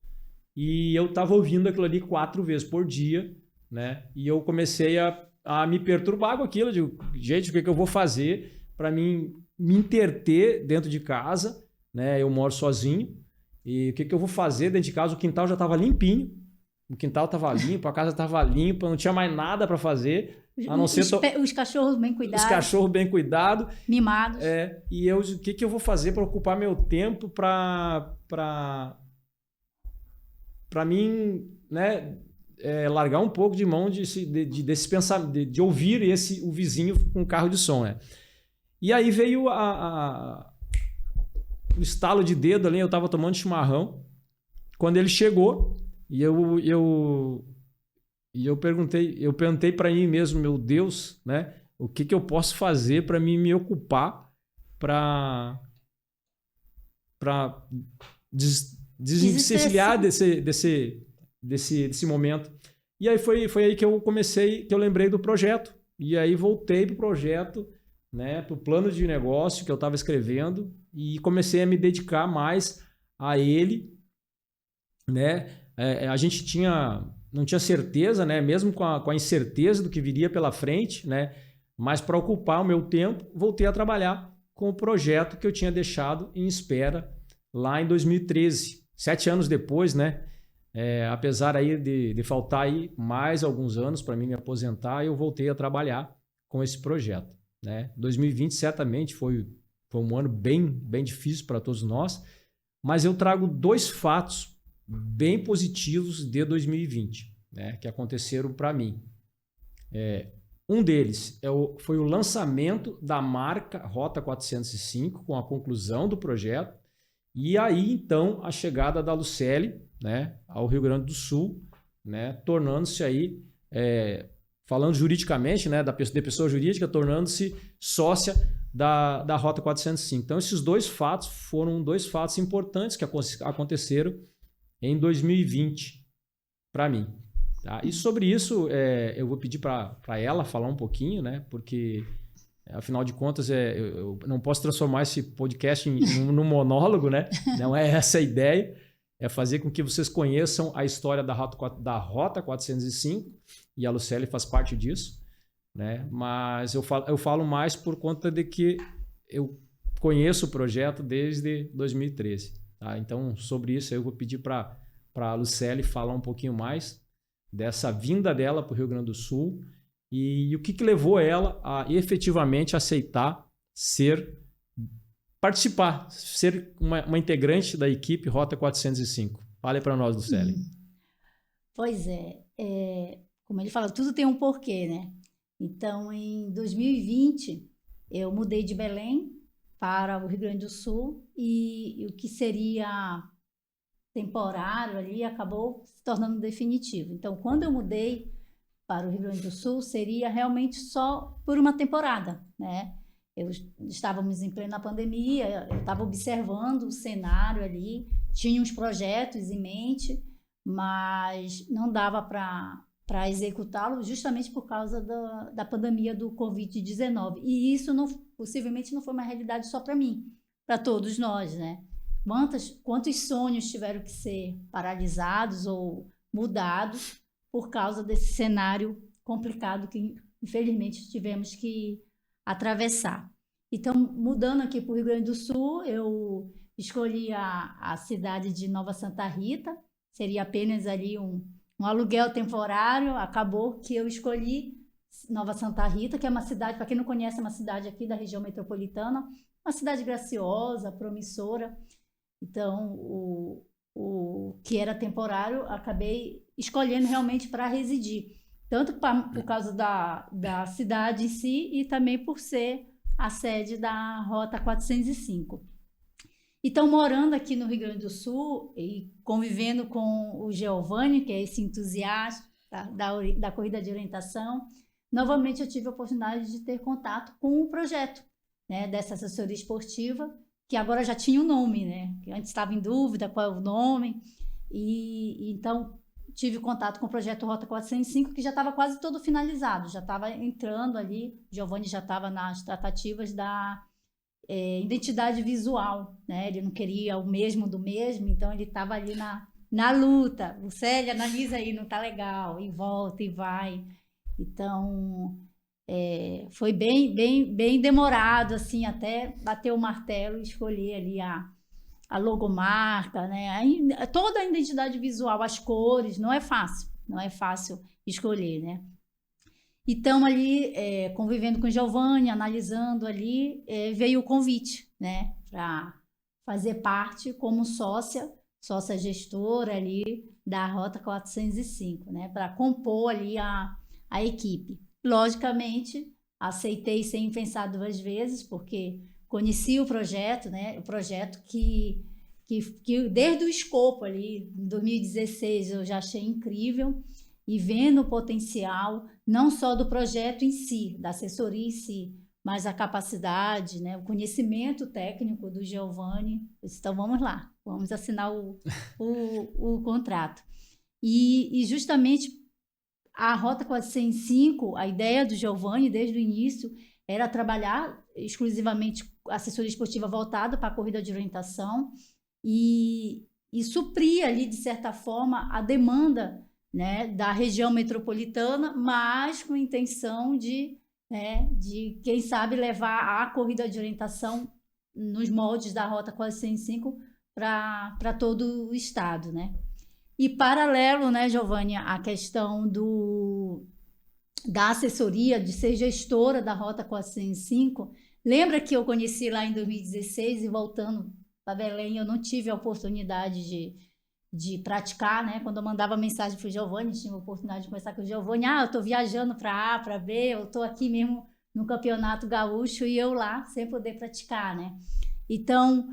E eu estava ouvindo aquilo ali 4 vezes por dia, né? E eu comecei a me perturbar com aquilo. Eu digo, gente, o que eu vou fazer para me interter dentro de casa, né? Eu moro sozinho. E o que eu vou fazer dentro de casa? O quintal já estava limpinho. O quintal estava limpo, a casa estava limpa, não tinha mais nada para fazer, a não ser... Os cachorros bem cuidados. Os cachorros bem cuidados. Mimados. E o que eu vou fazer para ocupar meu tempo para mim, né, largar um pouco de mão desse pensamento, de ouvir o vizinho com carro de som, né? E aí veio o estalo de dedo ali, eu estava tomando chimarrão, quando ele chegou, e eu perguntei para mim mesmo, meu Deus, né, o que eu posso fazer para me ocupar, para desencilhar desse momento. E aí foi aí que eu lembrei do projeto, e aí voltei para o projeto, né, para o plano de negócio que eu estava escrevendo, e comecei a me dedicar mais a ele, né? A gente não tinha certeza, né, mesmo com a incerteza do que viria pela frente, né, mas para ocupar o meu tempo, voltei a trabalhar com o projeto que eu tinha deixado em espera lá em 2013, 7 anos depois, né? Apesar aí de faltar aí mais alguns anos para mim me aposentar, eu voltei a trabalhar com esse projeto, né? 2020 certamente foi um ano bem difícil para todos nós, mas eu trago 2 fatos bem positivos de 2020, né, que aconteceram para mim. Um deles foi o lançamento da marca Rota 405, com a conclusão do projeto, e aí então a chegada da Lucélia, né, ao Rio Grande do Sul, né, tornando-se aí, falando juridicamente, né, de pessoa jurídica, tornando-se sócia da Rota 405. Então esses 2 fatos foram 2 fatos importantes que aconteceram em 2020 para mim. Tá? E sobre isso eu vou pedir para ela falar um pouquinho, né? Porque afinal de contas eu não posso transformar esse podcast num monólogo, né? Não é essa a ideia. É fazer com que vocês conheçam a história da Rota 405, e a Lucélia faz parte disso, né? Mas eu falo mais por conta de que eu conheço o projeto desde 2013. Tá? Então, sobre isso, eu vou pedir para a Lucélia falar um pouquinho mais dessa vinda dela para o Rio Grande do Sul e o que levou ela a efetivamente aceitar participar, ser uma integrante da equipe Rota 405. Fale para nós, Lucélia. Pois como ele fala, tudo tem um porquê, né? Então, em 2020, eu mudei de Belém para o Rio Grande do Sul e o que seria temporário ali acabou se tornando definitivo. Então, quando eu mudei para o Rio Grande do Sul, seria realmente só por uma temporada, né? Estávamos em plena pandemia, eu estava observando o cenário ali, tinha uns projetos em mente, mas não dava para executá-lo justamente por causa da pandemia do Covid-19. E isso possivelmente não foi uma realidade só para mim, para todos nós, né? Quantos sonhos tiveram que ser paralisados ou mudados por causa desse cenário complicado que, infelizmente, tivemos que atravessar. Então, mudando aqui para o Rio Grande do Sul, eu escolhi a cidade de Nova Santa Rita, seria apenas ali um aluguel temporário. Acabou que eu escolhi Nova Santa Rita, que é uma cidade, para quem não conhece, é uma cidade aqui da região metropolitana, uma cidade graciosa, promissora. Então, o que era temporário, acabei escolhendo realmente para residir, tanto por causa da cidade em si e também por ser a sede da Rota 405. Então, morando aqui no Rio Grande do Sul e convivendo com o Giovanni, que é esse entusiasta da corrida de orientação, novamente eu tive a oportunidade de ter contato com o projeto, né, dessa assessoria esportiva, que agora já tinha um nome, né? Que antes estava em dúvida qual é o nome. E então tive contato com o projeto Rota 405, que já estava quase todo finalizado, já estava entrando ali, Giovanni já estava nas tratativas da identidade visual, né? Ele não queria o mesmo do mesmo, então ele estava ali na luta. O Célio, analisa aí, não está legal, e volta e vai. Então, foi bem demorado, assim, até bater o martelo e escolher ali a logomarca, né? Toda a identidade visual, as cores, não é fácil escolher, né? Então, ali, convivendo com o Giovanni, analisando ali, veio o convite, né? Para fazer parte como sócia gestora ali da Rota 405, né? Para compor ali a equipe. Logicamente, aceitei sem pensar duas vezes, porque conheci o projeto, né? O projeto que desde o escopo ali, em 2016, eu já achei incrível, e vendo o potencial, não só do projeto em si, da assessoria em si, mas a capacidade, né? O conhecimento técnico do Giovanni. Então, vamos lá, vamos assinar o contrato. E justamente a Rota 405, a ideia do Giovanni desde o início era trabalhar exclusivamente assessoria esportiva voltada para a corrida de orientação e suprir ali, de certa forma, a demanda, né, da região metropolitana, mas com a intenção de quem sabe, levar a corrida de orientação nos moldes da Rota 405 para todo o estado, né? E paralelo, né, Giovanni, a questão da assessoria, de ser gestora da Rota 405, lembra que eu conheci lá em 2016 e voltando para Belém, eu não tive a oportunidade de praticar, né? Quando eu mandava mensagem para o Giovanni, tinha a oportunidade de conversar com o Giovanni, eu estou viajando para A, para B, eu estou aqui mesmo no Campeonato Gaúcho e eu lá sem poder praticar, né? Então,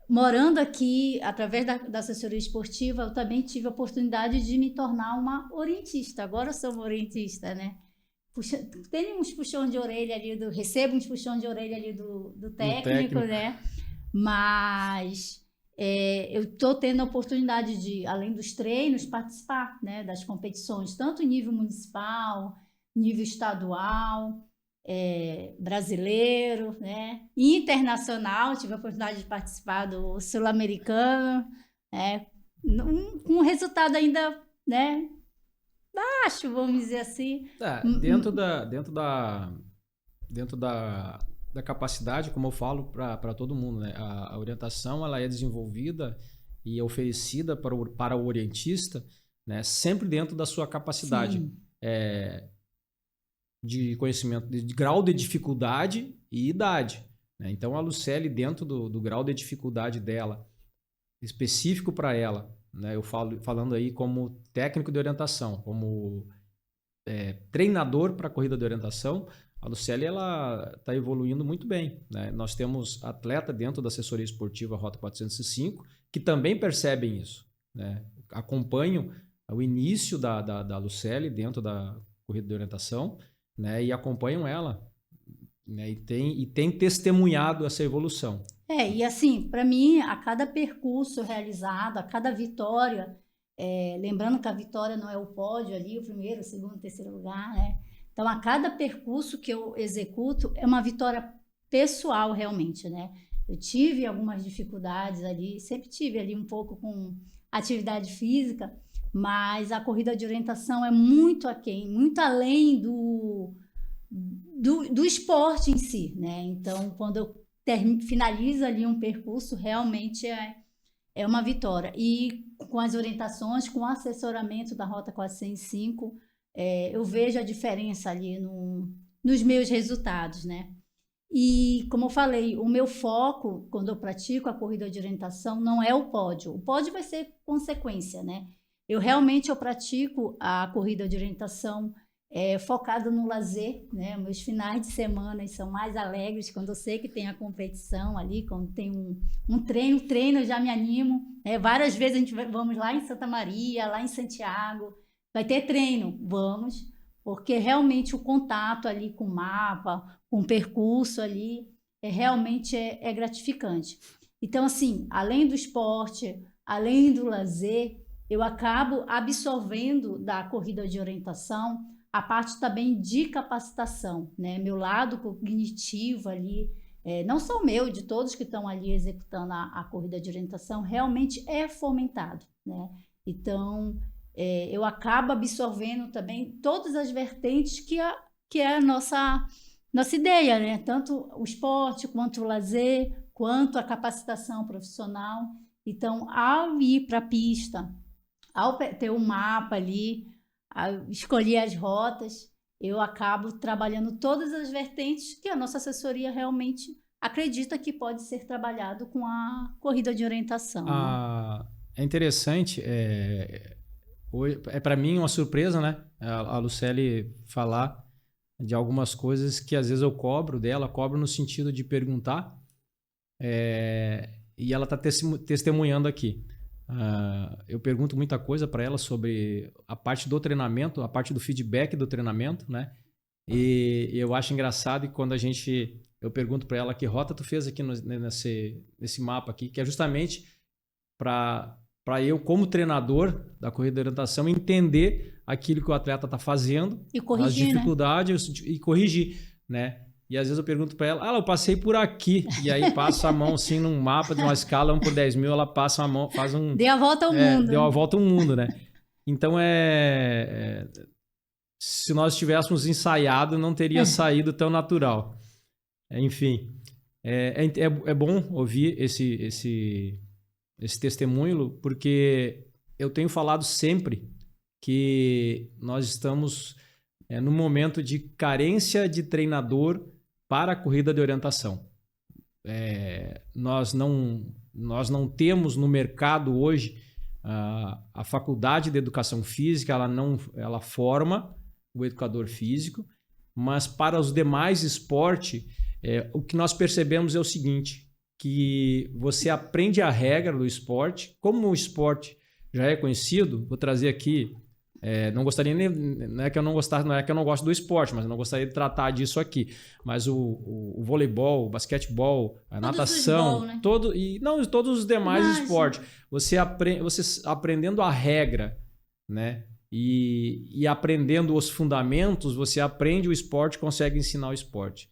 morando aqui, através da assessoria esportiva, eu também tive a oportunidade de me tornar uma orientista. Agora eu sou uma orientista, né? Tem uns puxões de orelha ali, recebo uns puxões de orelha ali do técnico, né? Mas eu estou tendo a oportunidade de, além dos treinos, participar, né, das competições, tanto em nível municipal, nível estadual, brasileiro, né, internacional. Tive a oportunidade de participar do Sul-Americano, um resultado ainda, né, baixo, vamos dizer assim. Dentro da capacidade, como eu falo para todo mundo, né, a orientação ela é desenvolvida e oferecida para o orientista, né, sempre dentro da sua capacidade de conhecimento, de grau de dificuldade e idade, né? Então a Lucélia, dentro do grau de dificuldade dela, específico para ela, né? Eu falando aí como técnico de orientação, como treinador para corrida de orientação, a Lucélia ela está evoluindo muito bem, né? Nós temos atleta dentro da assessoria esportiva Rota 405 que também percebem isso, né? Acompanham o início da Lucélia dentro da corrida de orientação, né? E acompanham ela, né? E tem testemunhado essa evolução. E assim, para mim, a cada percurso realizado, a cada vitória, lembrando que a vitória não é o pódio ali, o primeiro, o segundo, o terceiro lugar, né? Então, a cada percurso que eu executo é uma vitória pessoal, realmente, né? Eu tive algumas dificuldades ali, sempre tive ali um pouco com atividade física, mas a corrida de orientação é muito aquém, muito além do esporte em si, né? Então, quando eu finalizo ali um percurso, realmente é uma vitória. E com as orientações, com o assessoramento da Rota 405, eu vejo a diferença ali nos meus resultados, né? E, como eu falei, o meu foco, quando eu pratico a corrida de orientação, não é o pódio. O pódio vai ser consequência, né? Eu pratico a corrida de orientação focada no lazer, né? Meus finais de semana são mais alegres quando eu sei que tem a competição ali, quando tem um treino eu já me animo. Várias vezes vamos lá em Santa Maria, lá em Santiago, vai ter treino, vamos, porque realmente o contato ali com o mapa, com o percurso ali, realmente é gratificante. Então, assim, além do esporte, além do lazer, eu acabo absorvendo da corrida de orientação a parte também de capacitação, né? Meu lado cognitivo ali, não só o meu, de todos que estão ali executando a corrida de orientação, realmente é fomentado, né? Então, eu acabo absorvendo também todas as vertentes que é a nossa ideia, né? Tanto o esporte, quanto o lazer, quanto a capacitação profissional. Então, ao ir para a pista, ao ter um mapa ali, escolher as rotas, eu acabo trabalhando todas as vertentes que a nossa assessoria realmente acredita que pode ser trabalhado com a corrida de orientação. Né? É interessante, para mim uma surpresa, né? A Lucélia falar de algumas coisas que às vezes eu cobro dela, cobro no sentido de perguntar, e ela está testemunhando aqui. Eu pergunto muita coisa para ela sobre a parte do treinamento, a parte do feedback do treinamento, né? E eu acho engraçado que quando eu pergunto para ela que rota tu fez aqui nesse mapa aqui, que é justamente para eu, como treinador da corrida de orientação, entender aquilo que o atleta está fazendo, e corrigir, as dificuldades, né? E corrigir, né? E às vezes eu pergunto para ela, eu passei por aqui. E aí passa a mão assim num mapa de uma escala 1 por 10 mil, ela passa a mão, faz um... Deu a volta ao mundo. Deu a volta ao mundo, né? Então se nós tivéssemos ensaiado, não teria saído tão natural. Enfim, é bom ouvir esse testemunho, porque eu tenho falado sempre que nós estamos num momento de carência de treinador para a corrida de orientação. Nós não temos no mercado hoje a faculdade de educação física, ela forma o educador físico, mas para os demais esportes, o que nós percebemos é o seguinte, que você aprende a regra do esporte, como o esporte já é conhecido, vou trazer aqui, não gostaria nem, não é que eu não gosto do esporte, mas eu não gostaria de tratar disso aqui, mas o voleibol, o basquetebol, a natação, né? Todos os demais esportes, você aprendendo a regra, né? E aprendendo os fundamentos, você aprende o esporte, consegue ensinar o esporte.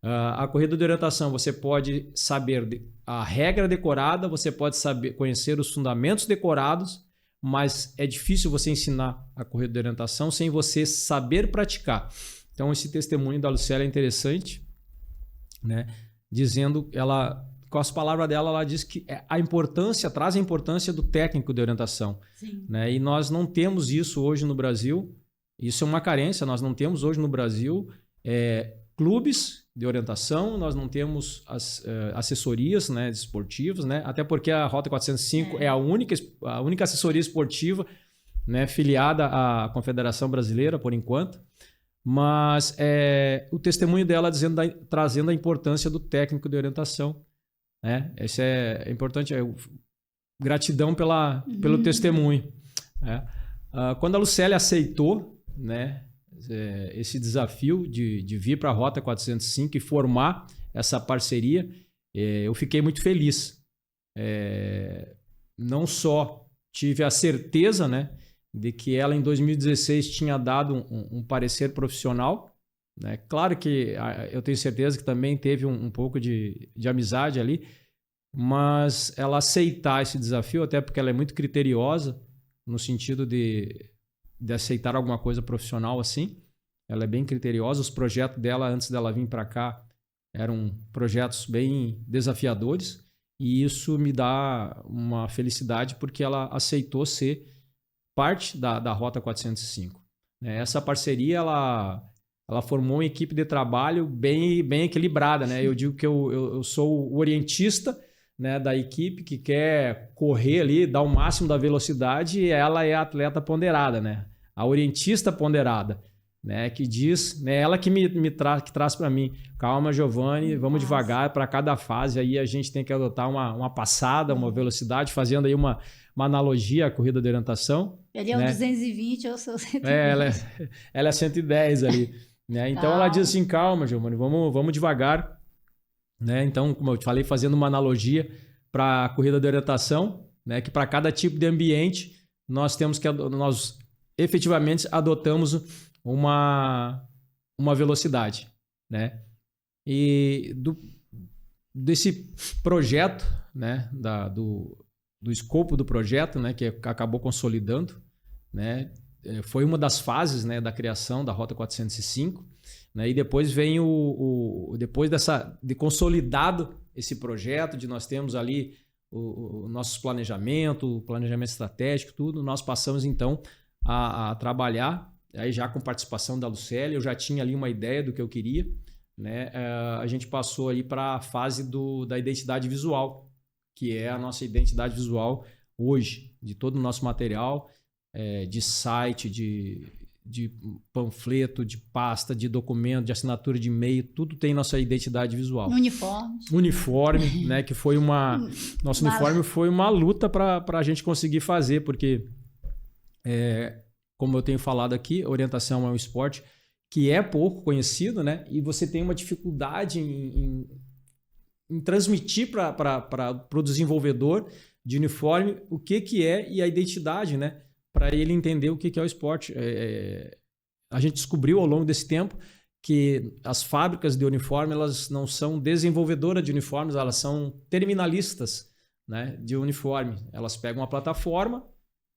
A corrida de orientação, você pode saber a regra decorada, você pode conhecer os fundamentos decorados, mas é difícil você ensinar a corrida de orientação sem você saber praticar. Então, esse testemunho da Lucélia é interessante, né? Dizendo, com as palavras dela, ela diz que traz a importância do técnico de orientação. Sim. Né? E nós não temos isso hoje no Brasil. Isso é uma carência, nós não temos hoje no Brasil clubes de orientação, nós não temos assessorias, né, esportivas, né, até porque a Rota 405 é a única assessoria esportiva, né, filiada à Confederação Brasileira, por enquanto, mas o testemunho dela trazendo a importância do técnico de orientação, né, isso é importante, gratidão pelo testemunho. Né. Quando a Lucélia aceitou, né, esse desafio de vir para a Rota 405 e formar essa parceria, eu fiquei muito feliz. Não só tive a certeza, né, de que ela em 2016 tinha dado um parecer profissional, né? Claro que eu tenho certeza que também teve um pouco de amizade ali, mas ela aceitar esse desafio, até porque ela é muito criteriosa no sentido de aceitar alguma coisa profissional assim. Ela é bem criteriosa. Os projetos dela, antes dela vir para cá, eram projetos bem desafiadores. E isso me dá uma felicidade porque ela aceitou ser parte da Rota 405. Essa parceria, ela formou uma equipe de trabalho bem equilibrada. Né? Eu digo que eu sou o orientista, né, da equipe que quer correr ali, dar o máximo da velocidade, e ela é a atleta ponderada, né? A orientista ponderada, né, que diz, né, ela que que traz para mim, calma, Giovanni, vamos devagar, para cada fase aí a gente tem que adotar uma passada, uma velocidade, fazendo aí uma analogia à corrida de orientação. Ele é o 220, eu sou o 110. Ela é 110 ali, né? Então ela diz assim, calma, Giovanni, vamos devagar, né? Então, como eu te falei, fazendo uma analogia para a corrida de orientação, né, que para cada tipo de ambiente nós efetivamente adotamos uma velocidade, né? E desse projeto, né, do escopo do projeto, né, que acabou consolidando, né, foi uma das fases, né, da criação da Rota 405, né, e depois vem depois de consolidado esse projeto, de nós temos ali o nosso planejamento estratégico, tudo, nós passamos então a trabalhar, aí já com participação da Lucélia, eu já tinha ali uma ideia do que eu queria, né? A gente passou ali para a fase da identidade visual, que é a nossa identidade visual hoje, de todo o nosso material, de site, de panfleto, de pasta, de documento, de assinatura de e-mail, tudo tem nossa identidade visual. Uniforme, né? Que foi nosso uniforme foi uma luta para a gente conseguir fazer, porque como eu tenho falado aqui, orientação é um esporte que é pouco conhecido, né? E você tem uma dificuldade em transmitir para o desenvolvedor de uniforme o que é e a identidade, né? Para ele entender o que é o esporte. A gente descobriu ao longo desse tempo que as fábricas de uniforme, elas não são desenvolvedoras de uniformes, elas são terminalistas, né, de uniforme. Elas pegam uma plataforma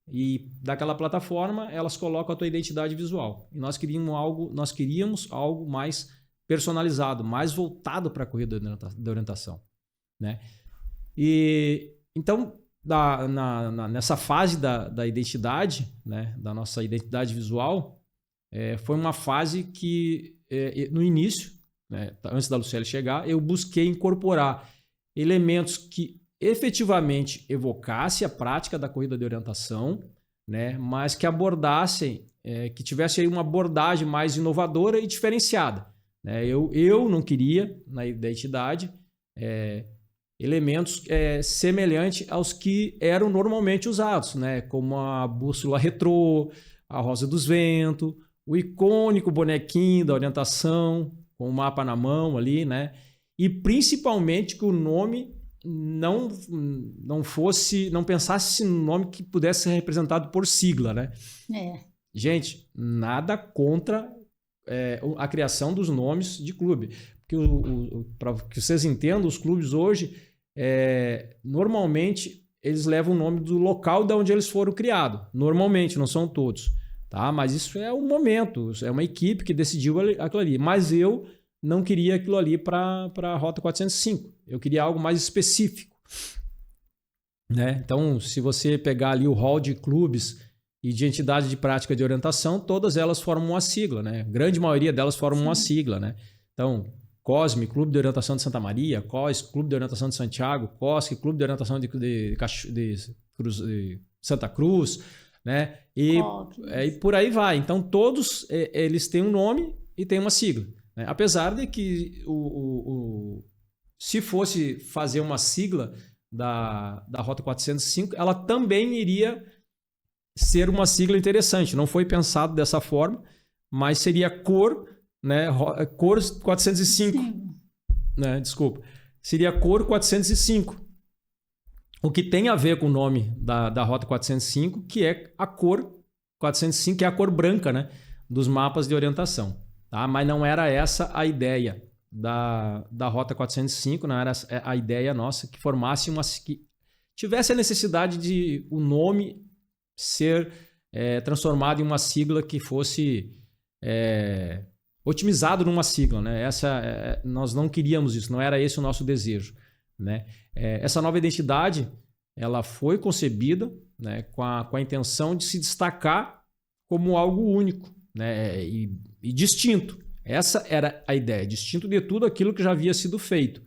e daquela plataforma elas colocam a tua identidade visual. E nós queríamos algo mais personalizado, mais voltado para a corrida de orientação, né? E então nessa fase da identidade, né, da nossa identidade visual, foi uma fase que no início, né, antes da Lucélia chegar, eu busquei incorporar elementos que efetivamente evocasse a prática da corrida de orientação, né, mas que abordassem, que tivesse aí uma abordagem mais inovadora e diferenciada, né? Eu não queria, na identidade, elementos semelhantes aos que eram normalmente usados, né, como a bússola retrô, a rosa dos ventos, o icônico bonequinho da orientação, com o mapa na mão ali, né, e principalmente que o nome não pensasse no nome que pudesse ser representado por sigla, né? Gente, nada contra a criação dos nomes de clube, porque para que vocês entendam, os clubes hoje normalmente eles levam o nome do local de onde eles foram criados, normalmente, não são todos, tá? Mas isso é um momento, é uma equipe que decidiu aquilo ali, mas eu não queria aquilo ali para a Rota 405. Eu queria algo mais específico, né? Então, se você pegar ali o hall de clubes e de entidades de prática de orientação, todas elas formam uma sigla, né? A grande maioria delas formam uma sigla, né? Então, COSME, Clube de Orientação de Santa Maria, COS, Clube de Orientação de Santiago, COSC, Clube de Orientação de Santa Cruz, né? E por aí vai. Então, todos eles têm um nome e têm uma sigla, né? Apesar de que se fosse fazer uma sigla da Rota 405, ela também iria ser uma sigla interessante. Não foi pensado dessa forma, mas seria COR, né? COR 405, né? Desculpa. Seria COR 405. O que tem a ver com o nome da Rota 405, que é a cor 405, que é a cor branca, né? Dos mapas de orientação. Tá? Mas não era essa a ideia da Rota 405, não era a ideia nossa que formasse que tivesse a necessidade de o nome ser transformado em uma sigla que fosse otimizado numa sigla, né? Nós não queríamos isso, não era esse o nosso desejo, né? Essa nova identidade ela foi concebida, né, com a intenção de se destacar como algo único, né, e distinto. Essa era a ideia, distinto de tudo aquilo que já havia sido feito,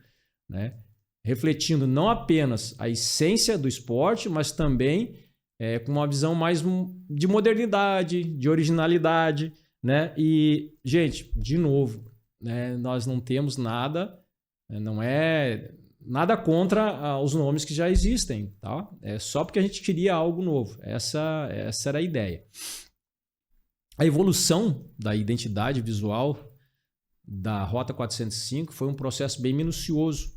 né? Refletindo não apenas a essência do esporte, mas também com uma visão mais de modernidade, de originalidade, né? E, gente, de novo, né, nós não temos nada, não é nada contra os nomes que já existem, tá? É só porque a gente queria algo novo. Essa era a ideia. A evolução da identidade visual da Rota 405 foi um processo bem minucioso,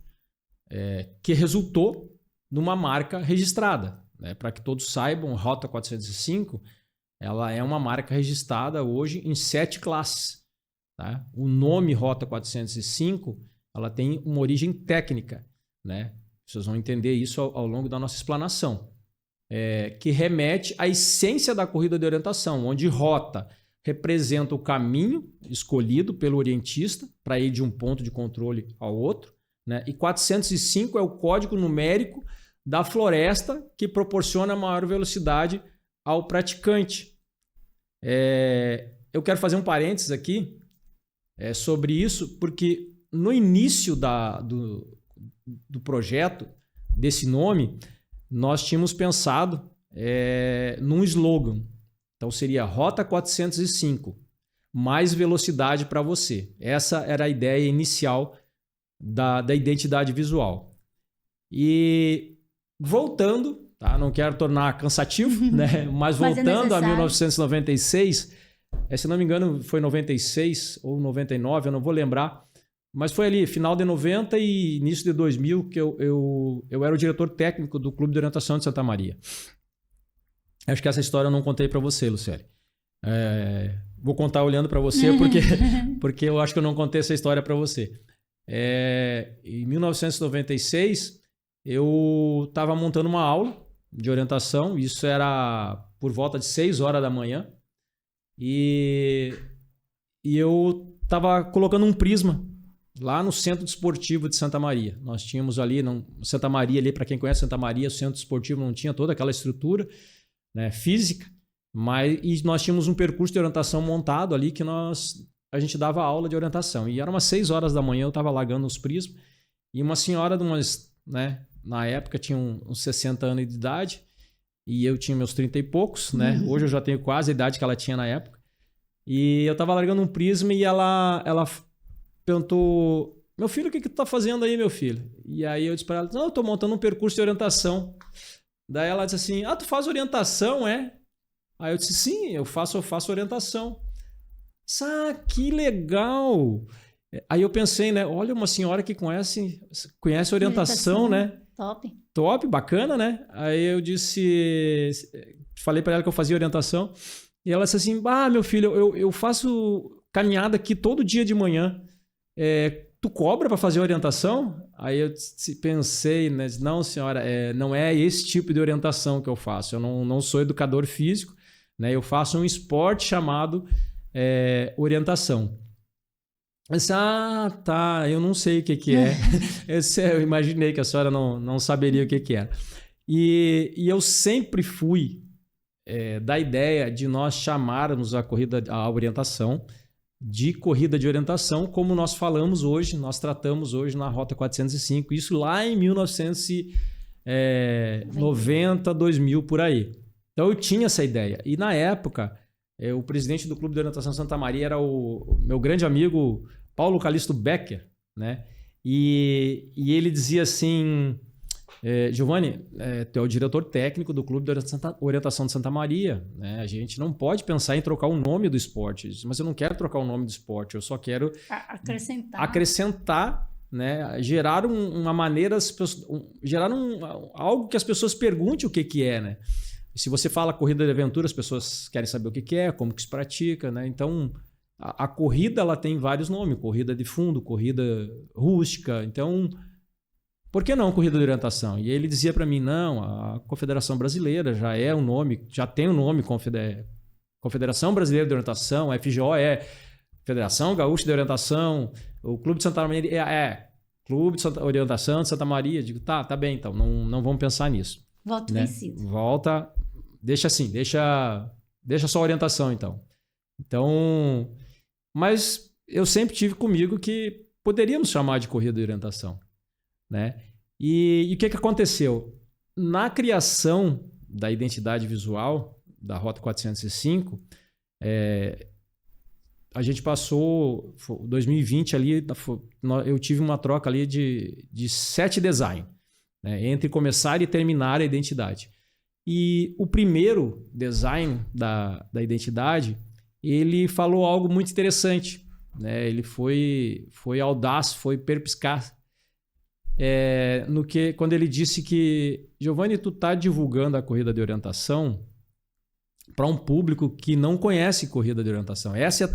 que resultou numa marca registrada, né? Para que todos saibam, Rota 405 ela é uma marca registrada hoje em 7 classes. Tá? O nome Rota 405 ela tem uma origem técnica, né? Vocês vão entender isso ao longo da nossa explanação, que remete à essência da corrida de orientação, onde rota representa o caminho escolhido pelo orientista para ir de um ponto de controle ao outro, né? E 405 é o código numérico da floresta que proporciona maior velocidade ao praticante. Eu quero fazer um parênteses aqui sobre isso, porque no início do projeto, desse nome, nós tínhamos pensado num slogan. Então seria Rota 405, mais velocidade para você. Essa era a ideia inicial da identidade visual. E voltando, tá? Não quero tornar cansativo, né? Mas voltando a 1996, se não me engano foi 96 ou 99, eu não vou lembrar, mas foi ali, final de 90 e início de 2000, que eu era o diretor técnico do Clube de Orientação de Santa Maria. Acho que essa história eu não contei para você, Lucélia. Vou contar olhando para você, porque eu acho que eu não contei essa história para você. Em 1996, eu estava montando uma aula de orientação, isso era por volta de 6 horas da manhã, e eu estava colocando um prisma lá no Centro Desportivo de Santa Maria. Nós tínhamos ali, Santa Maria, ali, para quem conhece Santa Maria, o Centro Desportivo não tinha toda aquela estrutura, né, física, e nós tínhamos um percurso de orientação montado ali que a gente dava aula de orientação. E era umas 6 horas da manhã, eu estava largando os prismas, e uma senhora né, na época tinha uns 60 anos de idade, e eu tinha meus 30 e poucos, né? Hoje eu já tenho quase a idade que ela tinha na época. E eu estava largando um prisma e ela perguntou: meu filho, o que tu tá fazendo aí, meu filho? E aí eu disse para ela: não, eu estou montando um percurso de orientação. Daí ela disse assim: tu faz orientação, é? Aí eu disse: sim, eu faço orientação. Que legal! Aí eu pensei, né? Olha, uma senhora que conhece orientação, né? Top, bacana, né? Aí eu falei para ela que eu fazia orientação. E ela disse assim: meu filho, eu faço caminhada aqui todo dia de manhã. Tu cobra para fazer orientação? Aí eu pensei, né? Não, senhora, não é esse tipo de orientação que eu faço. Eu não sou educador físico, né? Eu faço um esporte chamado orientação. Eu disse: tá, eu não sei o que é. Eu imaginei que a senhora não saberia o que era. E eu sempre fui da ideia de nós chamarmos a corrida, a orientação, de corrida de orientação, como nós falamos hoje, nós tratamos hoje na Rota 405, isso lá em 1990, 2000, por aí. Então eu tinha essa ideia. E na época, o presidente do Clube de Orientação Santa Maria era o meu grande amigo Paulo Calixto Becker, né? E ele dizia assim, Giovanni, tu é o diretor técnico do Clube de Orientação de Santa Maria, né? A gente não pode pensar em trocar o nome do esporte. Mas eu não quero trocar o nome do esporte, eu só quero acrescentar, né? Gerar uma maneira, gerar algo que as pessoas perguntem o que é, né? Se você fala corrida de aventura, as pessoas querem saber o que é, como que se pratica, né? Então, a corrida ela tem vários nomes, corrida de fundo, corrida rústica. Então, por que não corrida de orientação? E ele dizia para mim, não, a Confederação Brasileira já é um nome, já tem um nome, Confederação Brasileira de Orientação, a FGO é Federação Gaúcha de Orientação, o Clube de Santa Maria Clube de Orientação de Santa Maria. Digo, tá bem, então, não vamos pensar nisso. Voto vencido. Volta, deixa assim, deixa só a orientação, então. Então, mas eu sempre tive comigo que poderíamos chamar de corrida de orientação, né? E o que aconteceu? Na criação da identidade visual da Rota 405, a gente passou, 2020 ali, eu tive uma troca ali de 7 designs, né, entre começar e terminar a identidade. E o primeiro design da identidade, ele falou algo muito interessante, né? Ele foi audaz, foi perspicaz, quando ele disse que, Giovanni, tu está divulgando a corrida de orientação para um público que não conhece corrida de orientação. Essa é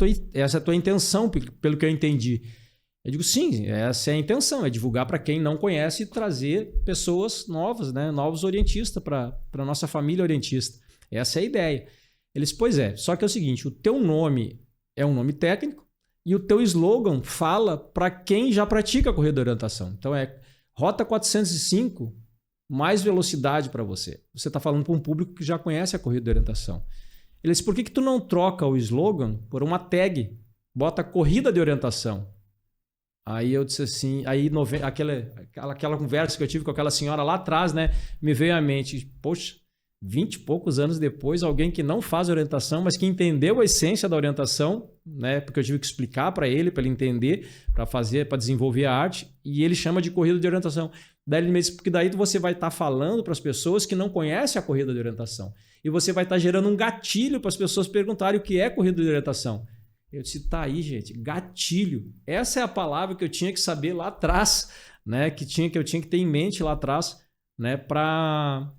a tua intenção, pelo que eu entendi. Eu digo, sim, essa é a intenção, é divulgar para quem não conhece e trazer pessoas novas, né? Novos orientistas para a nossa família orientista. Essa é a ideia. Eles, pois é, só que é o seguinte, o teu nome é um nome técnico e o teu slogan fala para quem já pratica a corrida de orientação. Então é Rota 405, mais velocidade para você. Você está falando para um público que já conhece a corrida de orientação. Eles, por que tu não troca o slogan por uma tag? Bota corrida de orientação. Aí eu disse assim, aí aquela conversa que eu tive com aquela senhora lá atrás, né, me veio à mente, poxa, 20 e poucos anos depois, alguém que não faz orientação, mas que entendeu a essência da orientação, né, porque eu tive que explicar para ele entender, para desenvolver a arte, e ele chama de corrida de orientação. Daí ele me disse, porque daí você vai estar falando para as pessoas que não conhecem a corrida de orientação, e você vai estar gerando um gatilho para as pessoas perguntarem o que é corrida de orientação. Eu disse, tá aí, gente, gatilho. Essa é a palavra que eu tinha que saber lá atrás, né? Que eu tinha que ter em mente lá atrás, né? Para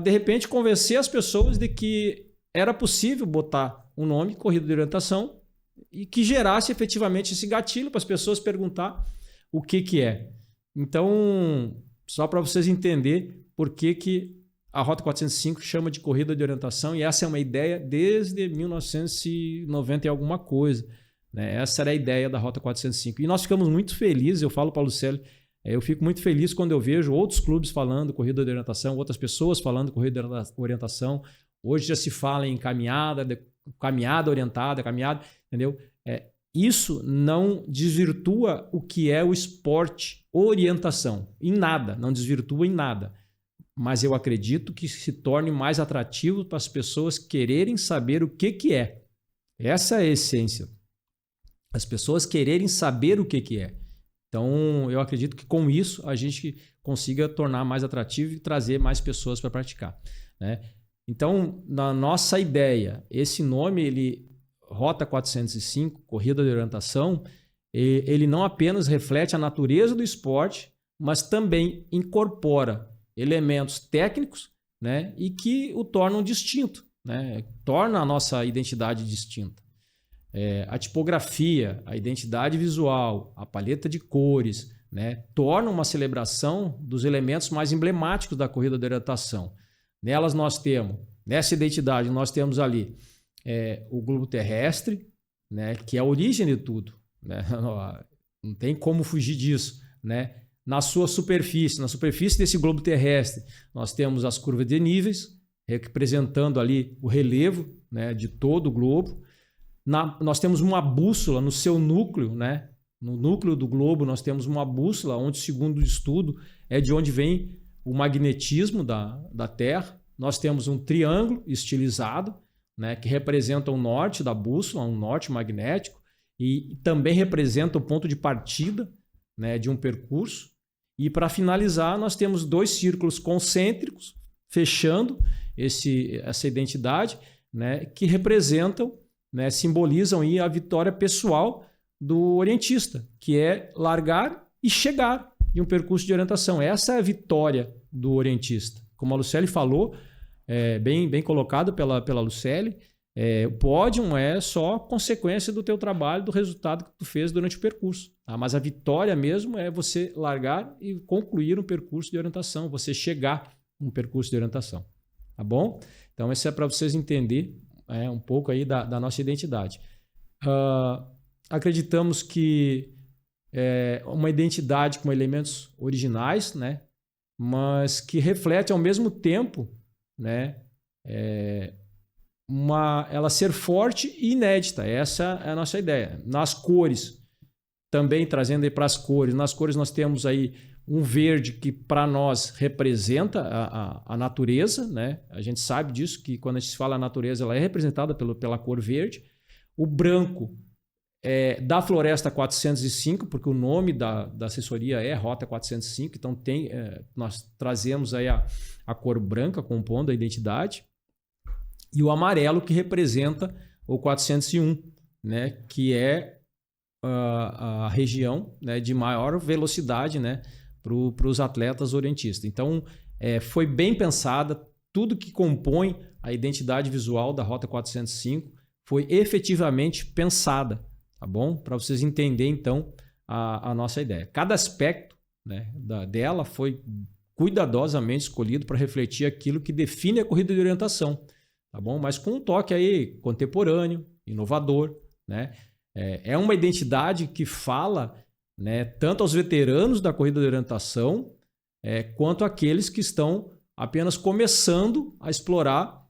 de repente convencer as pessoas de que era possível botar um nome, corrida de orientação, e que gerasse efetivamente esse gatilho para as pessoas perguntar o que é. Então, só para vocês entenderem por que a Rota 405 chama de corrida de orientação, e essa é uma ideia desde 1990 e alguma coisa, né? Essa era a ideia da Rota 405. E nós ficamos muito felizes, eu falo para o Lucélio, eu fico muito feliz quando eu vejo outros clubes falando corrida de orientação, outras pessoas falando corrida de orientação. Hoje já se fala em caminhada orientada, caminhada, entendeu? Isso não desvirtua o que é o esporte orientação, em nada, não desvirtua em nada. Mas eu acredito que se torne mais atrativo para as pessoas quererem saber o que é. Essa é a essência. As pessoas quererem saber o que é. Então, eu acredito que com isso a gente consiga tornar mais atrativo e trazer mais pessoas para praticar, né? Então, na nossa ideia, esse nome, Rota 405, Corrida de Orientação, ele não apenas reflete a natureza do esporte, mas também incorpora elementos técnicos, né, e que o tornam distinto, né, torna a nossa identidade distinta. A tipografia, a identidade visual, a paleta de cores, né, torna uma celebração dos elementos mais emblemáticos da corrida de orientação. Nessa identidade, nós temos ali o globo terrestre, né, que é a origem de tudo, né, não tem como fugir disso, né? Na superfície desse globo terrestre, nós temos as curvas de níveis, representando ali o relevo, né, de todo o globo. nós temos uma bússola no seu núcleo, né? No núcleo do globo nós temos uma bússola, onde, segundo o estudo, é de onde vem o magnetismo da Terra. Nós temos um triângulo estilizado, né, que representa o norte da bússola, um norte magnético, e também representa o ponto de partida, né, de um percurso. E para finalizar, nós temos 2 círculos concêntricos, fechando essa identidade, né, que representam, né, simbolizam aí a vitória pessoal do orientista, que é largar e chegar em um percurso de orientação. Essa é a vitória do orientista. Como a Lucélia falou, bem colocado pela Lucélia, o pódio é só consequência do teu trabalho, do resultado que tu fez durante o percurso. Tá? Mas a vitória mesmo é você largar e concluir um percurso de orientação, você chegar um percurso de orientação. Tá bom? Então, isso é para vocês entenderem um pouco aí da nossa identidade. Acreditamos que é uma identidade com elementos originais, né? Mas que reflete ao mesmo tempo, né? Ela ser forte e inédita. Essa é a nossa ideia. Nas cores, também trazendo aí para as cores. Nas cores nós temos aí um verde que para nós representa a natureza, né? A gente sabe disso, que quando a gente fala natureza, ela é representada pela cor verde. O branco da Floresta 405, porque o nome da assessoria é Rota 405, então nós trazemos aí a cor branca compondo a identidade, e o amarelo que representa o 401, né, que é a região, né, de maior velocidade, né, para os atletas orientistas. Então, foi bem pensada, tudo que compõe a identidade visual da Rota 405 foi efetivamente pensada. Tá bom? Para vocês entenderem, então, a nossa ideia. Cada aspecto, né, dela foi cuidadosamente escolhido para refletir aquilo que define a corrida de orientação. Tá bom? Mas com um toque aí contemporâneo, inovador. Né? É uma identidade que fala, né, tanto aos veteranos da corrida de orientação quanto àqueles que estão apenas começando a explorar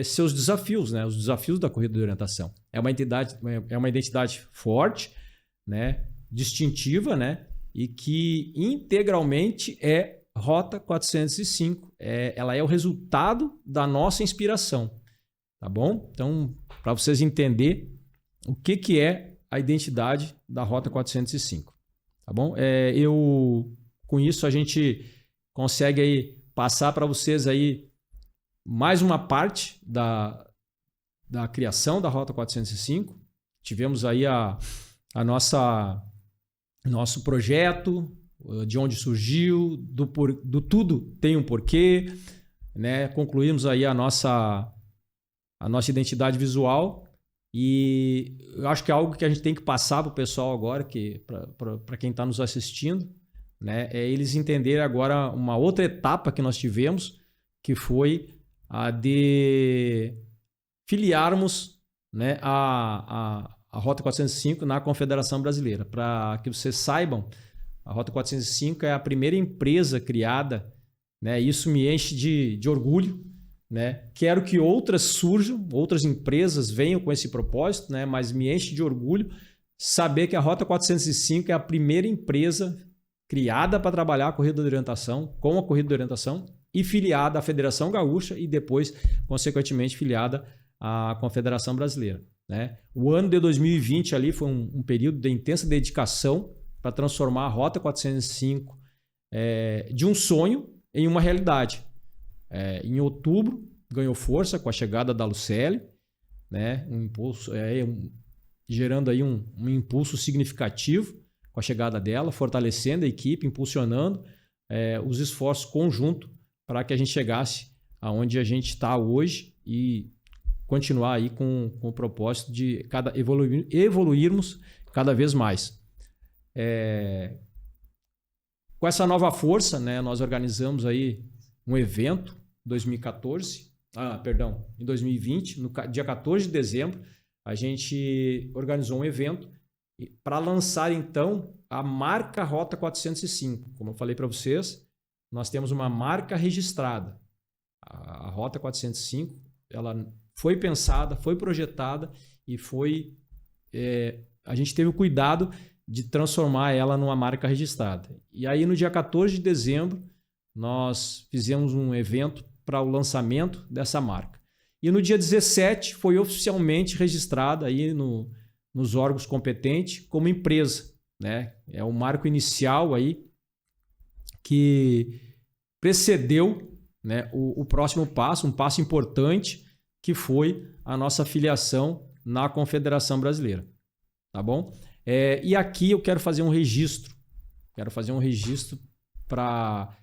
seus desafios, né? Os desafios da corrida de orientação. É uma identidade forte, né? Distintiva, né? E que integralmente é Rota 405. Ela é o resultado da nossa inspiração. Tá bom? Então, para vocês entenderem o que é a identidade da Rota 405. Tá bom? Com isso, a gente consegue aí passar para vocês aí mais uma parte da criação da Rota 405. Tivemos aí nosso projeto, de onde surgiu, do tudo tem um porquê, né? Concluímos aí a nossa identidade visual, e eu acho que é algo que a gente tem que passar para o pessoal agora, para quem está nos assistindo, né? Eles entenderem agora uma outra etapa que nós tivemos, que foi a de filiarmos, né, a Rota 405 na Confederação Brasileira. Para que vocês saibam, a Rota 405 é a primeira empresa criada, né? Isso me enche de orgulho, né? Quero que outras surjam, outras empresas venham com esse propósito, né? Mas me enche de orgulho saber que a Rota 405 é a primeira empresa criada para trabalhar a corrida de orientação, com a corrida de orientação, e filiada à Federação Gaúcha e depois, consequentemente, filiada à Confederação Brasileira. Né? O ano de 2020 ali foi um período de intensa dedicação para transformar a Rota 405 de um sonho em uma realidade. Em outubro, ganhou força com a chegada da Lucélia, né? Um impulso, gerando aí um impulso significativo com a chegada dela, fortalecendo a equipe, impulsionando os esforços conjuntos para que a gente chegasse aonde a gente está hoje e continuar aí com o propósito de evoluirmos cada vez mais. Com essa nova força, né, nós organizamos aí um evento em 2020, no dia 14 de dezembro, a gente organizou um evento para lançar então a marca Rota 405. Como eu falei para vocês, nós temos uma marca registrada. A Rota 405, ela foi pensada, foi projetada e foi a gente teve o cuidado de transformar ela numa marca registrada. E aí, no dia 14 de dezembro, nós fizemos um evento para o lançamento dessa marca. E no dia 17 foi oficialmente registrada aí nos órgãos competentes como empresa, né? É o marco inicial aí que precedeu, né, o próximo passo, um passo importante, que foi a nossa filiação na Confederação Brasileira. Tá bom? E aqui eu quero fazer um registro. Quero fazer um registro para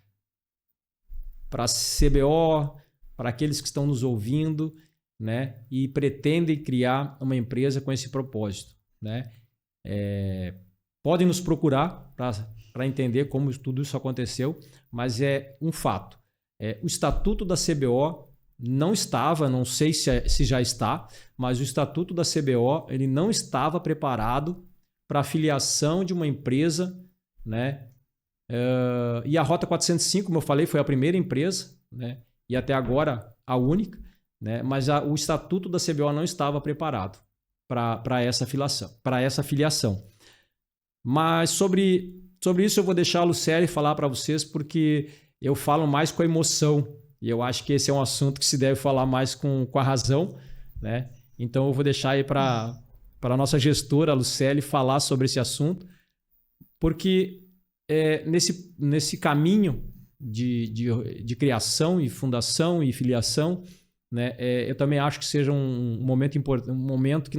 a CBO, para aqueles que estão nos ouvindo, né, e pretendem criar uma empresa com esse propósito, né? Podem nos procurar para entender como tudo isso aconteceu, mas é um fato. O Estatuto da CBO não estava, não sei se já está, mas o Estatuto da CBO ele não estava preparado para a filiação de uma empresa, né? E a Rota 405, como eu falei, foi a primeira empresa, né? E até agora a única, né? Mas o Estatuto da CBO não estava preparado para essa filiação. Mas sobre isso eu vou deixar a Lucélia falar para vocês, porque eu falo mais com a emoção e eu acho que esse é um assunto que se deve falar mais com a razão, né? Então eu vou deixar aí para a nossa gestora, a Lucélia, falar sobre esse assunto, porque nesse caminho de criação e fundação e filiação, né, eu também acho que seja um momento importante, um momento que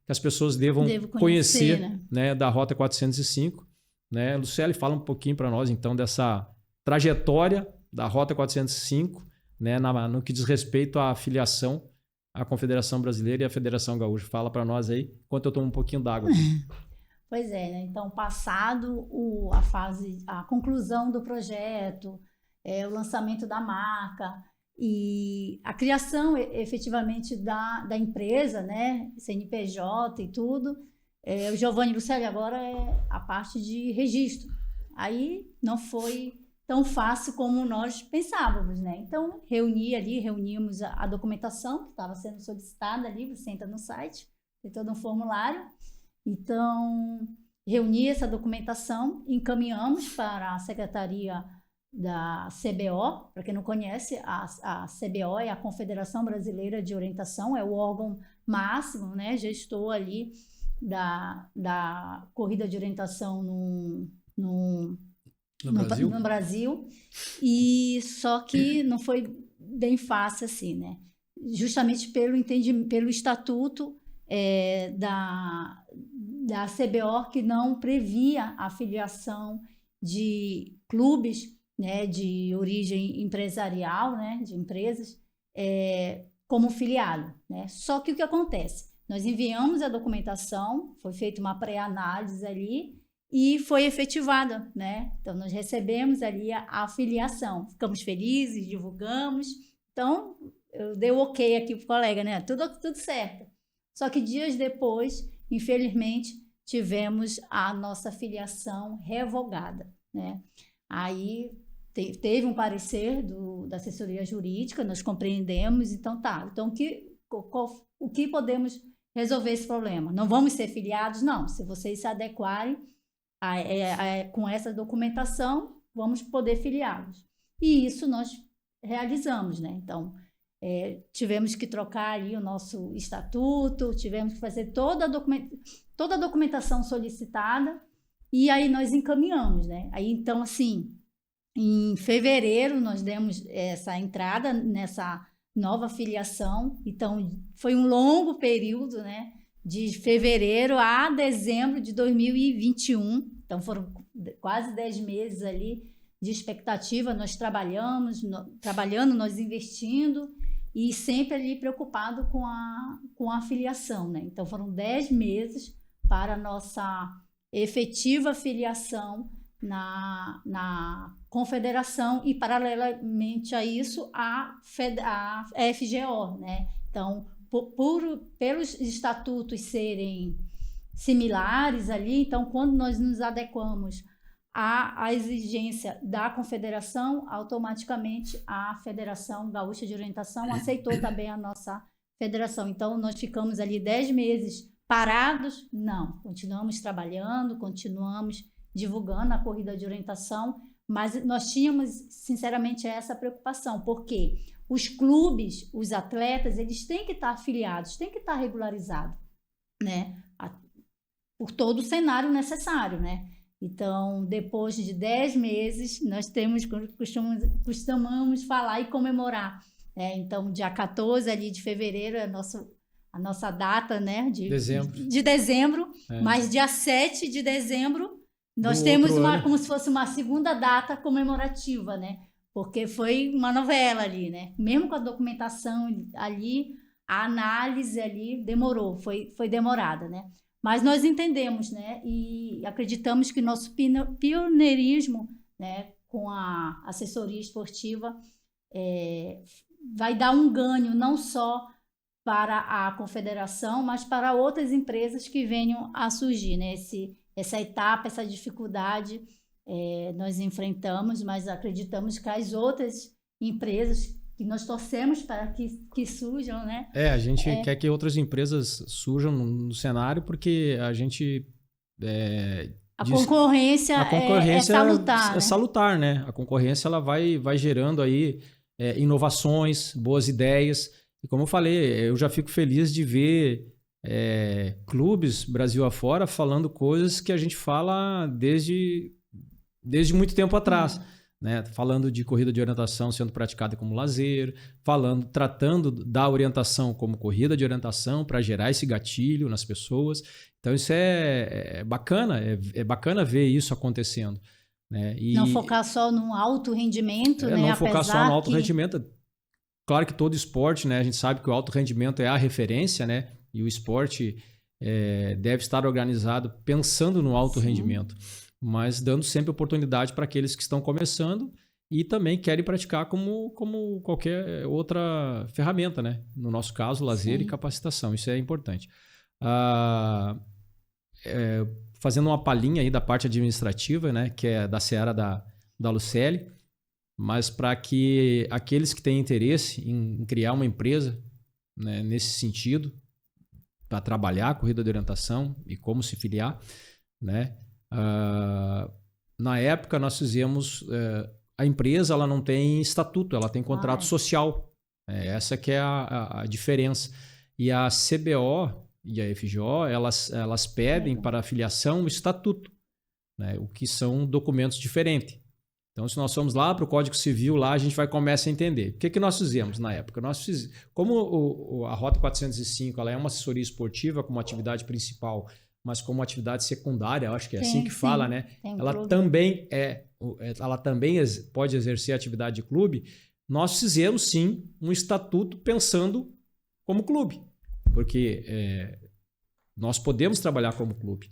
as pessoas devam conhecer, né, da Rota 405. Né? Lucélia, fala um pouquinho para nós, então, dessa trajetória da Rota 405, né, no que diz respeito à filiação à Confederação Brasileira e à Federação Gaúcha. Fala para nós aí, enquanto eu tomo um pouquinho d'água. Pois é, né? Então, passado a conclusão do projeto, o lançamento da marca e a criação efetivamente da empresa, né, CNPJ e tudo, o Giovanni e Lucélia agora é a parte de registro. Aí não foi tão fácil como nós pensávamos, né? Então, reunimos a documentação que estava sendo solicitada ali, você entra no site, tem todo um formulário. Então, reuni essa documentação, encaminhamos para a Secretaria da CBO. Para quem não conhece, a CBO é a Confederação Brasileira de Orientação, é o órgão máximo, né, gestor ali da corrida de orientação no Brasil. E só que não foi bem fácil assim, né? Justamente pelo estatuto da CBO, que não previa a filiação de clubes, né, de origem empresarial, né, de empresas, como filiado, né? Só que o que acontece? Nós enviamos a documentação, foi feita uma pré-análise ali e foi efetivada, né? Então, nós recebemos ali a filiação, ficamos felizes, divulgamos. Então, eu dei o ok aqui pro colega, né? Tudo certo. Só que dias depois, infelizmente, tivemos a nossa filiação revogada, né? Aí teve um parecer da assessoria jurídica, nós compreendemos, então tá. Então, o que podemos resolver esse problema? Não vamos ser filiados? Não. Se vocês se adequarem com essa documentação, vamos poder filiá-los. E isso nós realizamos, né? Então, tivemos que trocar ali o nosso estatuto, tivemos que fazer toda a documentação solicitada e aí nós encaminhamos, né? Aí, então, assim, em fevereiro nós demos essa entrada nessa nova filiação. Então, foi um longo período, né? De fevereiro a dezembro de 2021. Então, foram quase 10 meses ali de expectativa. Nós trabalhando, nós investindo e sempre ali preocupado com a filiação, né? Então, foram 10 meses para a nossa efetiva filiação na confederação e, paralelamente a isso, a FGO, né? Então, pelos estatutos serem similares ali, então, quando nós nos adequamos à exigência da confederação, automaticamente a Federação Gaúcha de Orientação aceitou também a nossa federação. Então, nós ficamos ali 10 meses parados? Não, continuamos trabalhando, continuamos divulgando a corrida de orientação, mas nós tínhamos, sinceramente, essa preocupação, porque os clubes, os atletas, eles têm que estar afiliados, têm que estar regularizados, né? Por todo o cenário necessário, né? Então, depois de 10 meses, nós costumamos falar e comemorar. Então, dia 14 ali de fevereiro é a nossa data, né? De dezembro. Mas dia 7 de dezembro, nós temos como se fosse uma segunda data comemorativa, né? Porque foi uma novela ali, né? Mesmo com a documentação ali, a análise ali demorou, foi demorada, né? Mas nós entendemos, né? E acreditamos que nosso pioneirismo, né, com a assessoria esportiva, vai dar um ganho não só para a confederação, mas para outras empresas que venham a surgir, né? Essa etapa, essa dificuldade nós enfrentamos, mas acreditamos que as outras empresas que nós torcemos para que surjam, né? A gente quer que outras empresas surjam no cenário, porque a gente... A concorrência é salutar, né? É salutar, né? A concorrência ela vai gerando aí inovações, boas ideias. E como eu falei, eu já fico feliz de ver clubes Brasil afora falando coisas que a gente fala desde muito tempo atrás. Né? Falando de corrida de orientação sendo praticada como lazer, tratando da orientação como corrida de orientação para gerar esse gatilho nas pessoas. Então isso é bacana, é bacana ver isso acontecendo. Né? E não focar só no alto rendimento, né? Não focar só no alto rendimento. Claro que todo esporte, né? A gente sabe que o alto rendimento é a referência, né? E o esporte deve estar organizado pensando no alto rendimento, mas dando sempre oportunidade para aqueles que estão começando e também querem praticar como qualquer outra ferramenta, né? No nosso caso, lazer e capacitação. Isso é importante. Fazendo uma palhinha aí da parte administrativa, né? Que é da seara da Lucely, mas para que aqueles que têm interesse em criar uma empresa, né, nesse sentido, para trabalhar a corrida de orientação e como se filiar, né? Na época nós fizemos a empresa ela não tem estatuto, ela tem contrato social, essa que é a diferença, e a CBO e a FGO elas pedem para a filiação o estatuto, né, o que são documentos diferentes. Então se nós formos lá para o Código Civil, lá a gente vai começar a entender. O que nós fizemos na época? Como a Rota 405 ela é uma assessoria esportiva como atividade principal, mas como atividade secundária, eu acho que é assim que fala, né? Ela também pode exercer atividade de clube. Nós fizemos, sim, um estatuto pensando como clube, porque nós podemos trabalhar como clube.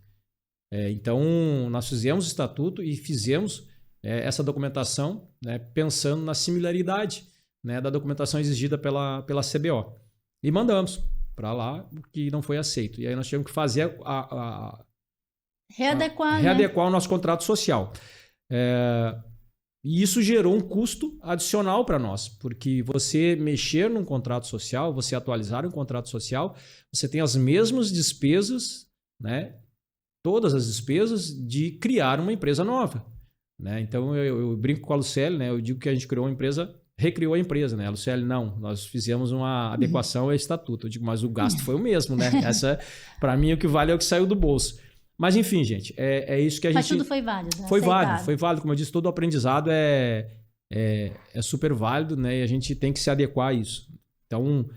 Então, nós fizemos o estatuto e fizemos essa documentação, né, pensando na similaridade, né, da documentação exigida pela CBO. E mandamos para lá, o que não foi aceito. E aí nós tivemos que fazer readequar o nosso contrato social. E isso gerou um custo adicional para nós, porque você mexer num contrato social, você atualizar um contrato social, você tem as mesmas despesas, né, todas as despesas de criar uma empresa nova. Né? Então eu brinco com a Lucely, né, eu digo que a gente recriou a empresa, né? A Lucely, não, nós fizemos uma adequação ao estatuto. Eu digo, mas o gasto foi o mesmo, né? Essa, para mim, o que vale é o que saiu do bolso. Mas, enfim, gente, é isso que a gente... Mas tudo foi válido, né? Foi válido. Como eu disse, todo aprendizado é super válido, né? E a gente tem que se adequar a isso. Então,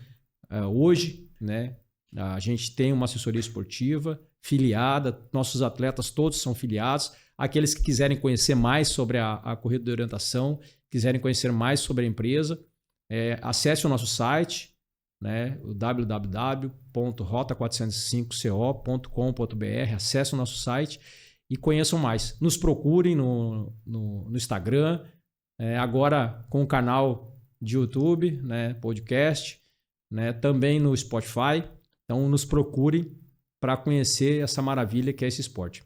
hoje, né, a gente tem uma assessoria esportiva filiada, nossos atletas todos são filiados. Aqueles que quiserem conhecer mais sobre a corrida de orientação, quiserem conhecer mais sobre a empresa, acesse o nosso site, né, o www.rota405co.com.br, acesse o nosso site e conheçam mais. Nos procurem no Instagram, agora com o canal de YouTube, né, podcast, né, também no Spotify. Então nos procurem para conhecer essa maravilha que é esse esporte.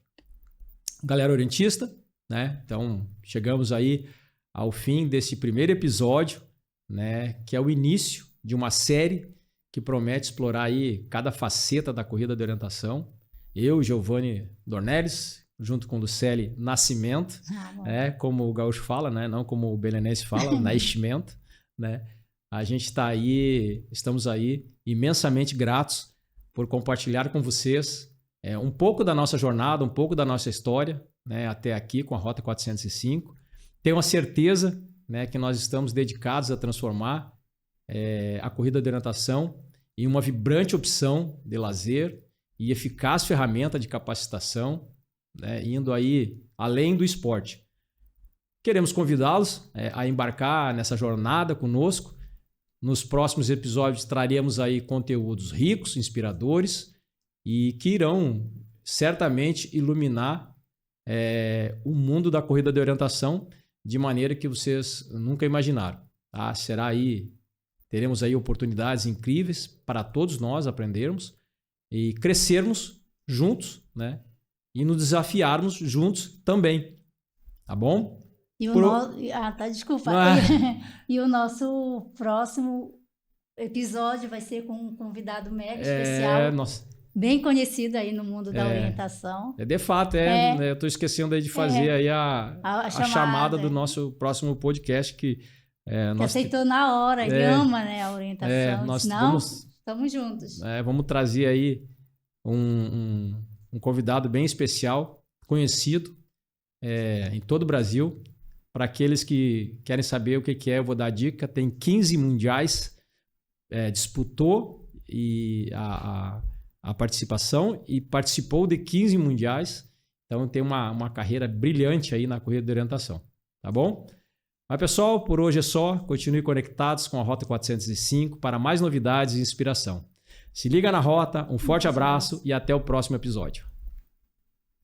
Galera orientista, né? Então chegamos aí ao fim desse primeiro episódio, né? Que é o início de uma série que promete explorar aí cada faceta da corrida de orientação. Eu, Giovanni Dornelles, junto com o Lucely Nascimento, como o gaúcho fala, né? Não como o belenense fala, Nascimento, né? A gente estamos aí imensamente gratos por compartilhar com vocês um pouco da nossa jornada, um pouco da nossa história, né? Até aqui com a Rota 405. Tenho a certeza, né, que nós estamos dedicados a transformar a corrida de orientação em uma vibrante opção de lazer e eficaz ferramenta de capacitação, né, indo aí além do esporte. Queremos convidá-los a embarcar nessa jornada conosco. Nos próximos episódios traremos aí conteúdos ricos, inspiradores e que irão certamente iluminar o mundo da corrida de orientação de maneira que vocês nunca imaginaram. Tá? Teremos aí oportunidades incríveis para todos nós aprendermos e crescermos juntos, né? E nos desafiarmos juntos também. Tá bom? Desculpa. E o nosso próximo episódio vai ser com um convidado mega especial. Bem conhecido aí no mundo da orientação. De fato, eu estou esquecendo aí de fazer aí a chamada do nosso próximo podcast que aceitou na hora, ele ama, né, a orientação. Estamos juntos. Vamos trazer aí um convidado bem especial, conhecido em todo o Brasil. Para aqueles que querem saber o que é, eu vou dar a dica. Tem 15 mundiais, disputou a participação e participou de 15 mundiais. Então tem uma carreira brilhante aí na corrida de orientação. Tá bom? Mas pessoal, por hoje é só. Continue conectados com a Rota 405 para mais novidades e inspiração. Se liga na rota, um forte abraço e até o próximo episódio.